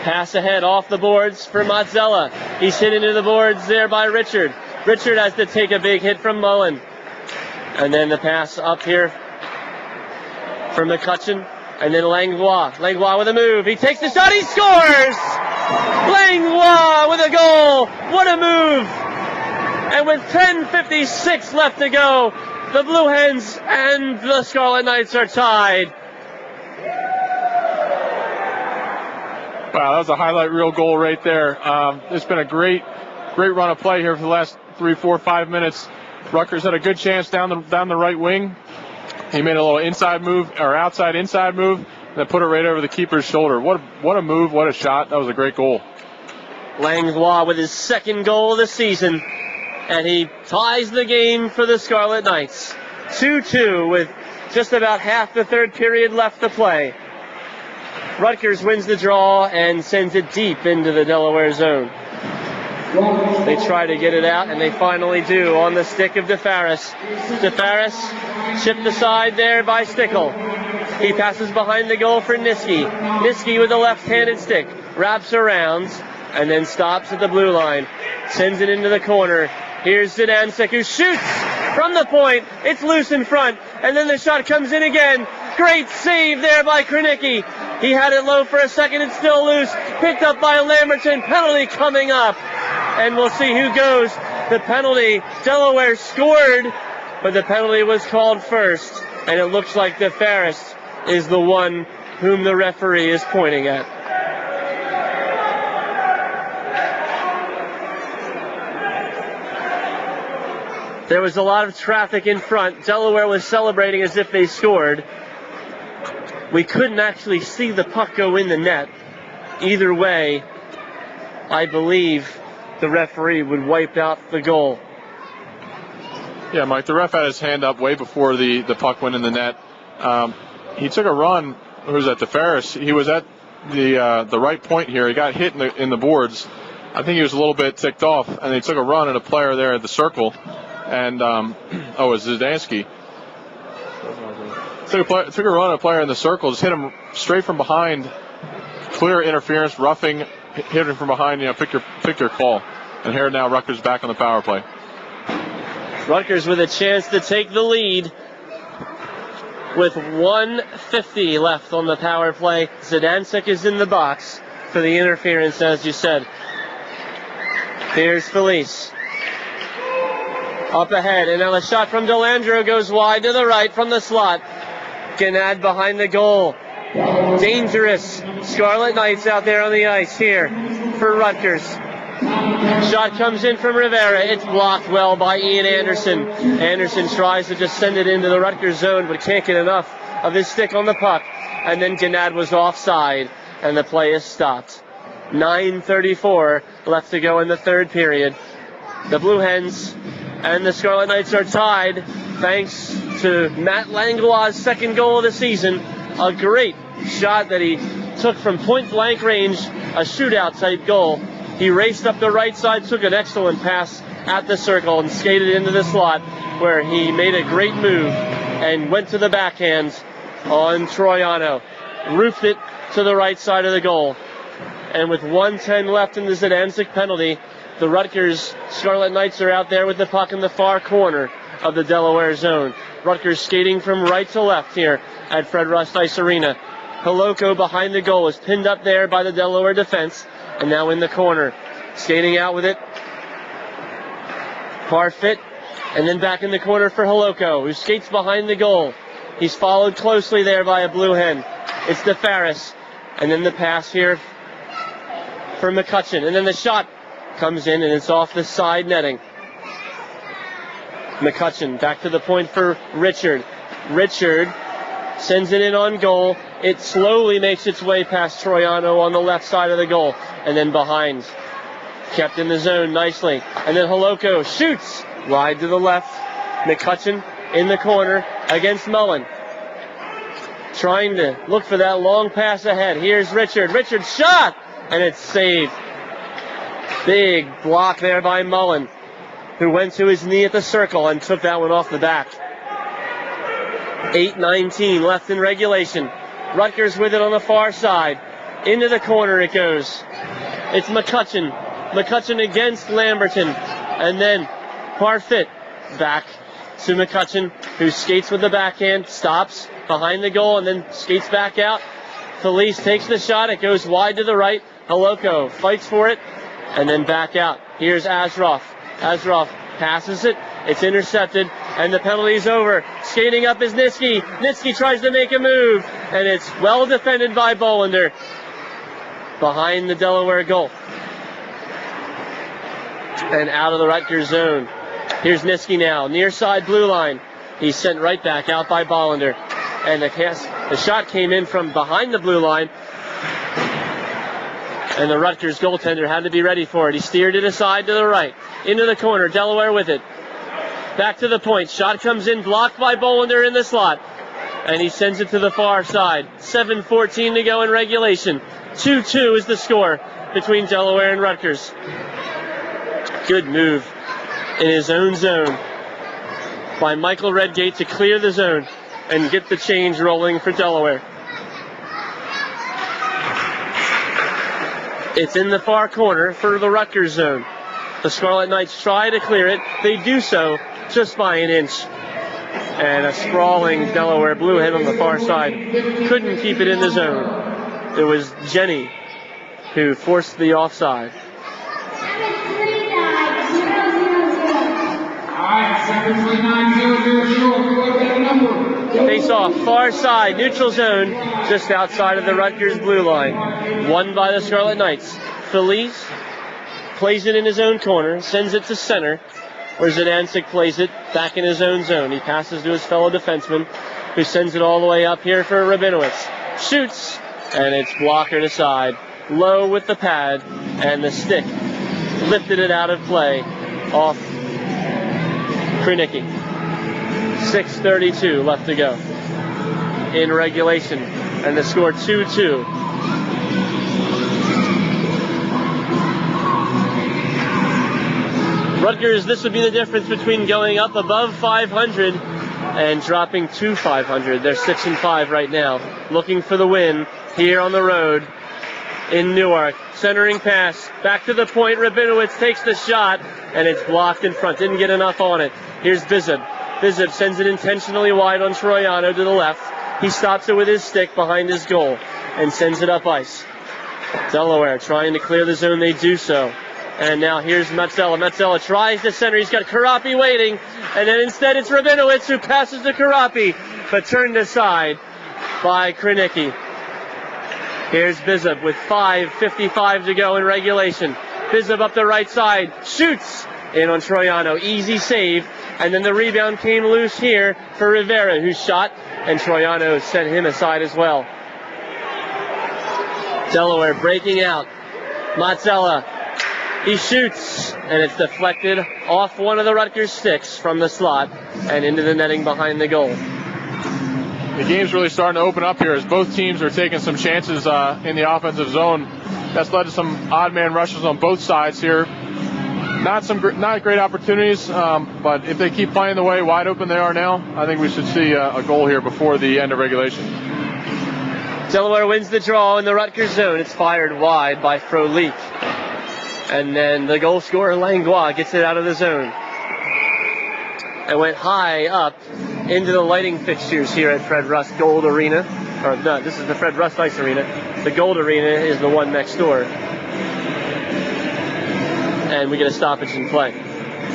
Pass ahead off the boards for Mazzella. He's hit into the boards there by Richard. Richard has to take a big hit from Mullen. And then the pass up here for McCutcheon. And then Langlois. Langlois with a move. He takes the shot. He scores! Langlois with a goal. What a move! And with 10:56 left to go, the Blue Hens and the Scarlet Knights are tied. Wow, that was a highlight reel goal right there. It's been a great run of play here for the last 3, 4, 5 minutes. Rutgers had a good chance down the right wing. He made a little inside move or outside inside move, and then put it right over the keeper's shoulder. What a move! What a shot! That was a great goal. Langlois with his second goal of the season. And he ties the game for the Scarlet Knights. 2-2 with just about half the third period left to play. Rutgers wins the draw and sends it deep into the Delaware zone. They try to get it out, and they finally do on the stick of DeFaris. DeFaris chipped aside there by Stickle. He passes behind the goal for Niski. Niski with the left-handed stick. Wraps around and then stops at the blue line. Sends it into the corner. Here's Zidansek, who shoots from the point. It's loose in front. And then the shot comes in again. Great save there by Kranicki. He had it low for a second. It's still loose. Picked up by Lamberton. Penalty coming up. And we'll see who goes. The penalty. Delaware scored, but the penalty was called first. And it looks like DeFaris is the one whom the referee is pointing at. There was a lot of traffic in front. Delaware was celebrating as if they scored. We couldn't actually see the puck go in the net. Either way, I believe the referee would wipe out the goal. Yeah, Mike, the ref had his hand up way before the puck went in the net. He took a run. Who was at DeFaris? He was at the right point here. He got hit in the boards. I think he was a little bit ticked off, and he took a run at a player there at the circle. And, it was Zidansky. Took a run at a player in the circle, just hit him straight from behind. Clear interference, roughing, hit him from behind. Pick your call. And here now Rutgers back on the power play. Rutgers with a chance to take the lead with 1:50 left on the power play. Zidansek is in the box for the interference, as you said. Here's Felice. Up ahead, and now a shot from Delandro goes wide to the right from the slot. Gennad behind the goal. Dangerous Scarlet Knights out there on the ice here for Rutgers. Shot comes in from Rivera. It's blocked well by Ian Anderson. Anderson tries to just send it into the Rutgers zone, but can't get enough of his stick on the puck. And then Gennad was offside, and the play is stopped. 9:34 left to go in the third period. The Blue Hens and the Scarlet Knights are tied thanks to Matt Langlois' second goal of the season. A great shot that he took from point-blank range, a shootout-type goal. He raced up the right side, took an excellent pass at the circle, and skated into the slot where he made a great move and went to the backhand on Troiano. Roofed it to the right side of the goal. And with 1:10 left in the Zidansek penalty, the Rutgers Scarlet Knights are out there with the puck in the far corner of the Delaware zone. Rutgers skating from right to left here at Fred Rust Ice Arena. Holoko behind the goal is pinned up there by the Delaware defense, and now in the corner. Skating out with it, Parfit, and then back in the corner for Holoko, who skates behind the goal. He's followed closely there by a Blue Hen. It's DeFaris, and then the pass here for McCutcheon, and then the shot comes in, and it's off the side netting. McCutcheon back to the point for Richard. Richard sends it in on goal. It slowly makes its way past Troiano on the left side of the goal, and then behind. Kept in the zone nicely. And then Holoko shoots wide to the left. McCutcheon in the corner against Mullen. Trying to look for that long pass ahead. Here's Richard. Richard shot! and it's saved. Big block there by Mullen, who went to his knee at the circle and took that one off the back. 8:19 left in regulation. Rutgers with it on the far side. Into the corner it goes. It's McCutcheon. McCutcheon against Lamberton. And then Parfit back to McCutcheon, who skates with the backhand, stops behind the goal, and then skates back out. Felice takes the shot. It goes wide to the right. Haloko fights for it, and then back out. Here's Azroff. Azroff passes it. It's intercepted, and the penalty's over. Skating up is Nitzke. Nitzke tries to make a move, and it's well defended by Bolander behind the Delaware goal. And out of the Rutgers zone. Here's Nitzke now, near side blue line. He's sent right back out by Bolander. And the shot came in from behind the blue line. And the Rutgers goaltender had to be ready for it. He steered it aside to the right. Into the corner, Delaware with it. Back to the point. Shot comes in, blocked by Bolander in the slot. And he sends it to the far side. 7:14 to go in regulation. 2-2 is the score between Delaware and Rutgers. Good move in his own zone by Michael Redgate to clear the zone and get the change rolling for Delaware. It's in the far corner for the Rutgers zone. The Scarlet Knights try to clear it. They do so just by an inch. And a sprawling Delaware Bluehead on the far side couldn't keep it in the zone. It was Jenny who forced the offside. Face off, far side, neutral zone, just outside of the Rutgers blue line. Won by the Scarlet Knights. Felice plays it in his own corner, sends it to center, where Zidansik plays it back in his own zone. He passes to his fellow defenseman, who sends it all the way up here for Rabinowitz. Shoots, and it's blockered aside. Low with the pad, and the stick lifted it out of play off Krenicki. 6:32 left to go in regulation, and the score 2-2. Rutgers, this would be the difference between going up above 500 and dropping to 500. They're 6-5 right now, looking for the win here on the road in Newark. Centering pass, back to the point. Rabinowitz takes the shot, and it's blocked in front. Didn't get enough on it. Here's Bizub. Bizub sends it intentionally wide on Troiano to the left. He stops it with his stick behind his goal and sends it up ice. Delaware trying to clear the zone. They do so. And now here's Mazzella. Mazzella tries to center. He's got Karapi waiting. And then instead it's Rabinowitz who passes to Karapi, but turned aside by Krenicki. Here's Bizub with 5:55 to go in regulation. Bizub up the right side. Shoots in on Troiano. Easy save. And then the rebound came loose here for Rivera, who shot, and Troiano sent him aside as well. Delaware breaking out. Mazzella. He shoots, and it's deflected off one of the Rutgers sticks from the slot and into the netting behind the goal. The game's really starting to open up here as both teams are taking some chances in the offensive zone. That's led to some odd man rushes on both sides here. Not great opportunities, but if they keep playing the way wide open they are now, I think we should see a goal here before the end of regulation. Delaware wins the draw in the Rutgers zone. It's fired wide by Frolik. And then the goal scorer, Langlois, gets it out of the zone. It went high up into the lighting fixtures here at Fred Rust Gold Arena. Or no, this is the Fred Rust Ice Arena. The Gold Arena is the one next door. And we get a stoppage in play.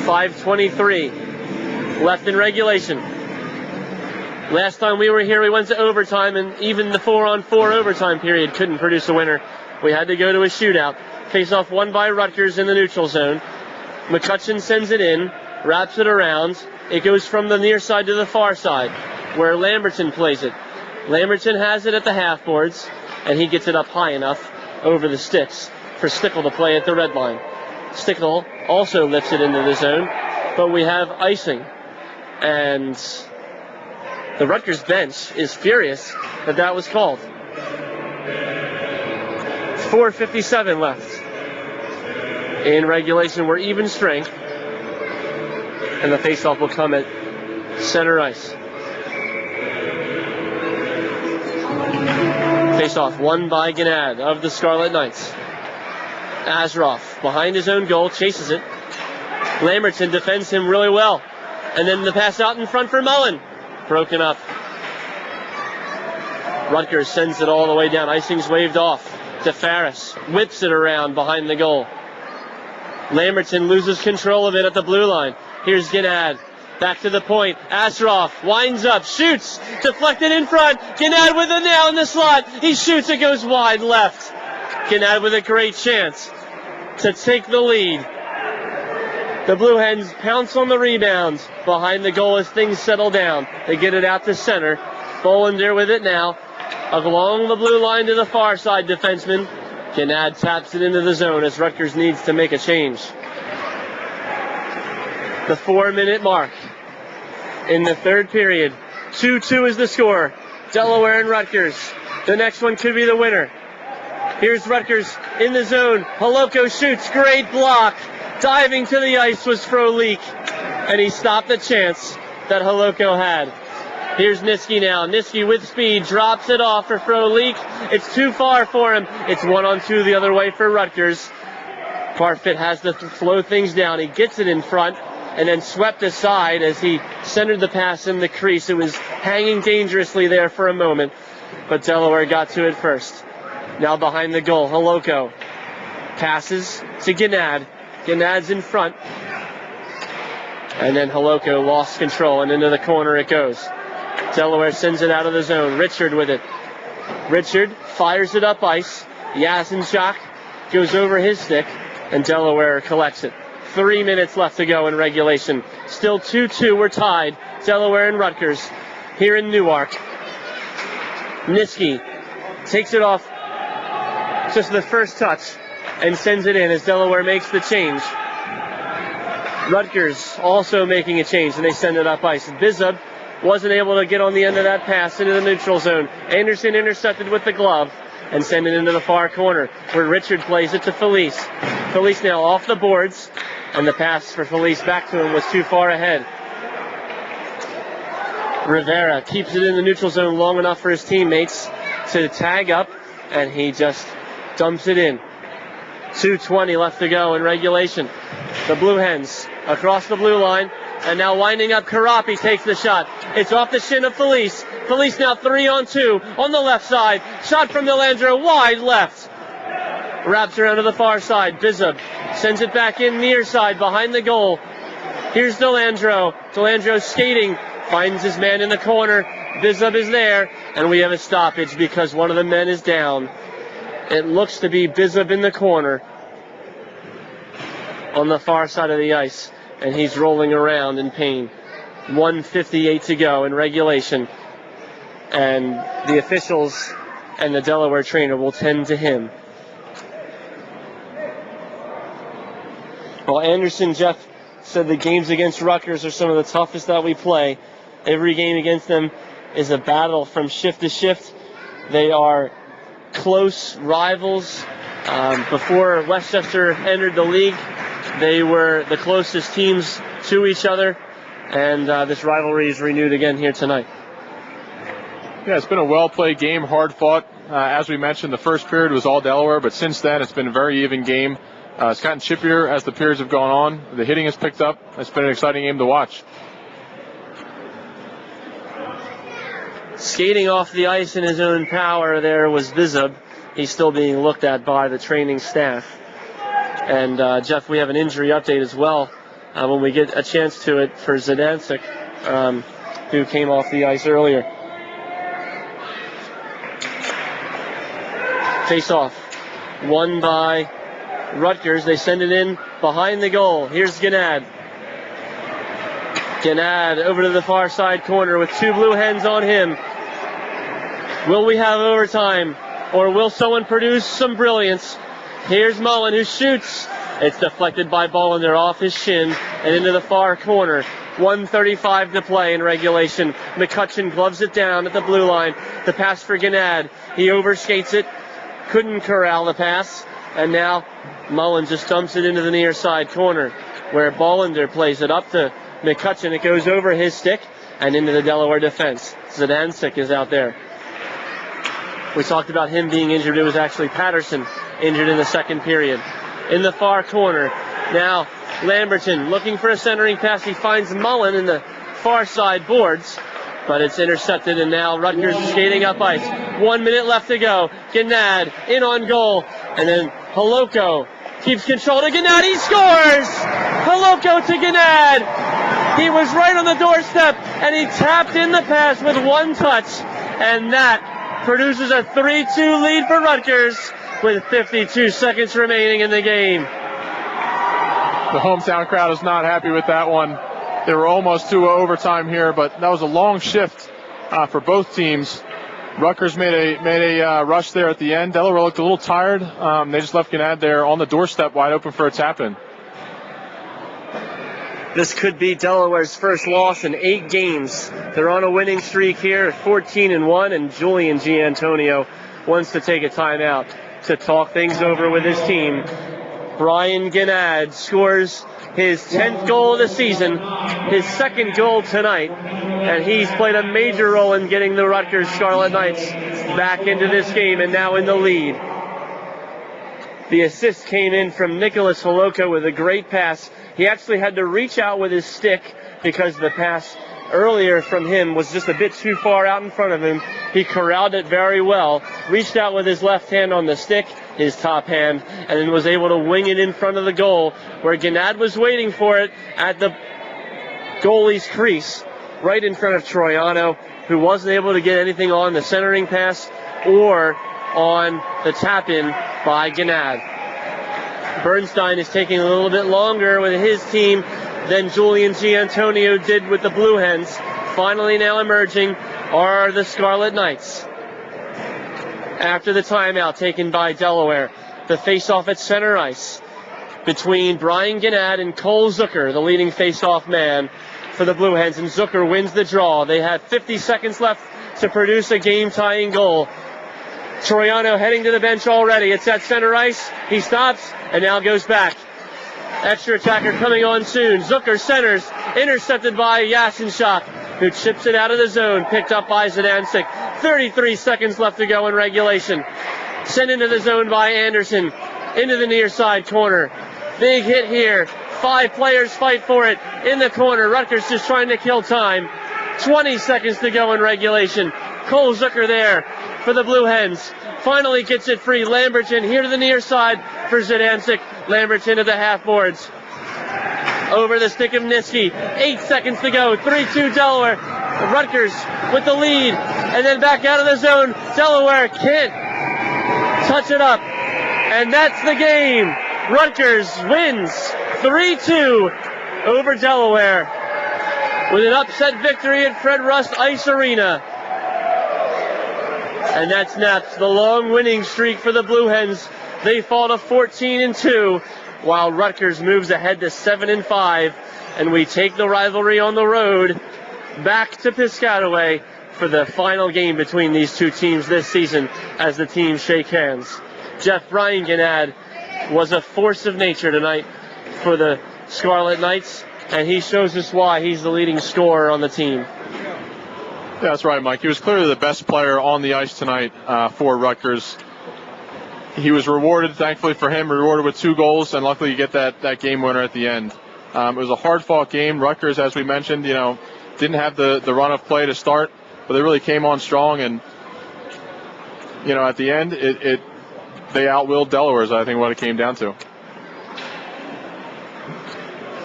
5:23 left in regulation. Last time we were here, we went to overtime, and even the 4-on-4 overtime period couldn't produce a winner. We had to go to a shootout. Face-off won by Rutgers in the neutral zone. McCutcheon sends it in, wraps it around. It goes from the near side to the far side, where Lamberton plays it. Lamberton has it at the half boards, and he gets it up high enough over the sticks for Stickle to play at the red line. Stickle also lifts it into the zone, but we have icing. And the Rutgers bench is furious that was called. 4:57 left in regulation. We're even strength. And the faceoff will come at center ice. Faceoff won by Gannad of the Scarlet Knights. Azroff behind his own goal, chases it. Lamberton defends him really well. And then the pass out in front for Mullen. Broken up. Rutgers sends it all the way down. Icing's waved off to Farris. Whips it around behind the goal. Lamberton loses control of it at the blue line. Here's Gannad. Back to the point. Asroff winds up, shoots, deflected in front. Gannad with it now in the slot. He shoots, it goes wide left. Gannad with a great chance to take the lead. The Blue Hens pounce on the rebound behind the goal as things settle down. They get it out to center. Bolander with it now. Along the blue line to the far side defenseman. Gannad taps it into the zone as Rutgers needs to make a change. The 4-minute mark in the third period. 2-2 is the score. Delaware and Rutgers. The next one could be the winner. Here's Rutgers in the zone. Holoko shoots. Great block. Diving to the ice was Frolik. And he stopped the chance that Holoko had. Here's Niski now. Niski with speed drops it off for Frolik. It's too far for him. It's 1-on-2 the other way for Rutgers. Parfit has to slow things down. He gets it in front and then swept aside as he centered the pass in the crease. It was hanging dangerously there for a moment, but Delaware got to it first. Now behind the goal, Holoko passes to Gannad. Gannad's in front. And then Holoko lost control and into the corner it goes. Delaware sends it out of the zone. Richard with it. Richard fires it up ice. Yasinchuk goes over his stick and Delaware collects it. 3 minutes left to go in regulation. Still 2-2. We're tied. Delaware and Rutgers here in Newark. Niski takes it off just the first touch and sends it in as Delaware makes the change. Rutgers also making a change and they send it up ice. Bizub wasn't able to get on the end of that pass into the neutral zone. Anderson intercepted with the glove and send it into the far corner where Richard plays it to Felice. Felice now off the boards. And the pass for Felice back to him was too far ahead. Rivera keeps it in the neutral zone long enough for his teammates to tag up, and he just dumps it in. 2:20 left to go in regulation. The Blue Hens across the blue line, and now winding up. Karapi takes the shot. It's off the shin of Felice. Felice now 3-on-2 on the left side. Shot from Delandro wide left. Wraps around to the far side. Bizub sends it back in near side behind the goal. Here's Delandro. Delandro skating. Finds his man in the corner. Bizub is there. And we have a stoppage because one of the men is down. It looks to be Bizub in the corner on the far side of the ice. And he's rolling around in pain. 1:58 to go in regulation. And the officials and the Delaware trainer will tend to him. Well, Anderson, Jeff, said the games against Rutgers are some of the toughest that we play. Every game against them is a battle from shift to shift. They are close rivals. Before Westchester entered the league, they were the closest teams to each other, and this rivalry is renewed again here tonight. Yeah, it's been a well-played game, hard-fought. As we mentioned, the first period was all Delaware, but since then it's been a very even game. It's gotten chippier as the periods have gone on. The hitting has picked up. It's been an exciting game to watch. Skating off the ice in his own power there was Bizub. He's still being looked at by the training staff. And, Jeff, we have an injury update as well when we get a chance to it for Zdancic, who came off the ice earlier. Face-off. Won by Rutgers. They send it in behind the goal. Here's Gannad. Gannad over to the far side corner with two Blue Hens on him. Will we have overtime, or will someone produce some brilliance? Here's Mullen, who shoots. It's deflected by Bolander off his shin and into the far corner. 1:35 to play in regulation. McCutcheon gloves it down at the blue line. The pass for Gannad. He overskates it. couldn't corral the pass, and now Mullen just dumps it into the near side corner, where Bollender plays it up to McCutcheon. It goes over his stick and into the Delaware defense. Zdancic is out there. We talked about him being injured. It was actually Patterson injured in the second period. In the far corner, now Lamberton looking for a centering pass. He finds Mullen in the far side boards, but it's intercepted, and now Rutgers is skating up ice. 1 minute left to go. Gnad in on goal, and then Holoko keeps control to Gnad. He scores! Holoko to Gnad. He was right on the doorstep, and he tapped in the pass with one touch, and that produces a 3-2 lead for Rutgers with 52 seconds remaining in the game. The hometown crowd is not happy with that one. They were almost to overtime here, but that was a long shift for both teams. Rutgers made a rush there at the end. Delaware looked a little tired. They just left Gnad there on the doorstep wide open for a tap-in. This could be Delaware's first loss in 8 games. They're on a winning streak here at 14-1, and Julian Giantonio wants to take a timeout to talk things over with his team. Brian Gnad scores his 10th goal of the season, his second goal tonight, and he's played a major role in getting the Rutgers Scarlet Knights back into this game and now in the lead. The assist came in from Nicholas Holoko with a great pass. He actually had to reach out with his stick because the pass earlier from him was just a bit too far out in front of him. He corralled it very well, reached out with his left hand on the stick, his top hand, and then was able to wing it in front of the goal, where Gnad was waiting for it at the goalie's crease, right in front of Troiano, who wasn't able to get anything on the centering pass or on the tap-in by Gnad. Bernstein is taking a little bit longer with his team than Julian Giantonio did with the Blue Hens. Finally now emerging are the Scarlet Knights. After the timeout taken by Delaware, the face-off at center ice between Brian Gnad and Cole Zucker, the leading face-off man for the Blue Hens, and Zucker wins the draw. They have 50 seconds left to produce a game-tying goal. Troiano heading to the bench already. It's at center ice. He stops and now goes back. Extra attacker coming on soon. Zucker centers, intercepted by Yasinchuk, who chips it out of the zone, picked up by Zdancic. 33 seconds left to go in regulation. Sent into the zone by Anderson, into the near side corner. Big hit here. 5 players fight for it in the corner. Rutgers just trying to kill time. 20 seconds to go in regulation. Cole Zucker there for the Blue Hens. Finally gets it free. Lamberton here to the near side for Zdancic. Lamberton to the half boards. Over the stick of Niski. 8 seconds to go. 3-2 Delaware. Rutgers with the lead. And then back out of the zone. Delaware can't touch it up. And that's the game. Rutgers wins 3-2 over Delaware with an upset victory at Fred Rust Ice Arena. And that snaps the long winning streak for the Blue Hens. They fall to 14-2, while Rutgers moves ahead to 7-5. And we take the rivalry on the road back to Piscataway for the final game between these two teams this season as the teams shake hands. Jeff, Brian Gnad was a force of nature tonight for the Scarlet Knights, and he shows us why he's the leading scorer on the team. Yeah, that's right, Mike. He was clearly the best player on the ice tonight for Rutgers. He was rewarded, thankfully for him, rewarded with 2 goals, and luckily you get that game winner at the end. It was a hard-fought game. Rutgers, as we mentioned, didn't have the run of play to start, but they really came on strong, and at the end, they outwilled Delaware, is I think what it came down to.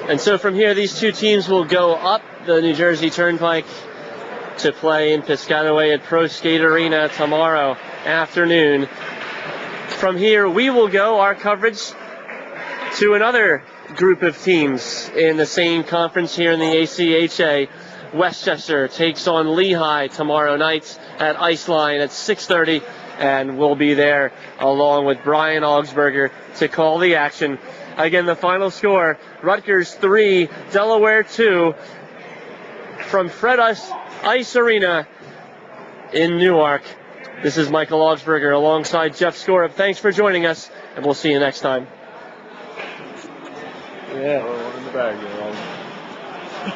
And so from here, these two teams will go up the New Jersey Turnpike to play in Piscataway at Pro Skate Arena tomorrow afternoon. From here, we will go our coverage to another group of teams in the same conference here in the ACHA. Westchester takes on Lehigh tomorrow night at Iceline at 6:30, and we'll be there along with Brian Augsberger to call the action. Again, the final score, Rutgers 3, Delaware 2, from Fred Ice Arena in Newark. This is Michael Augsberger alongside Jeff Skorup. Thanks for joining us, and we'll see you next time. Yeah, one in the bag.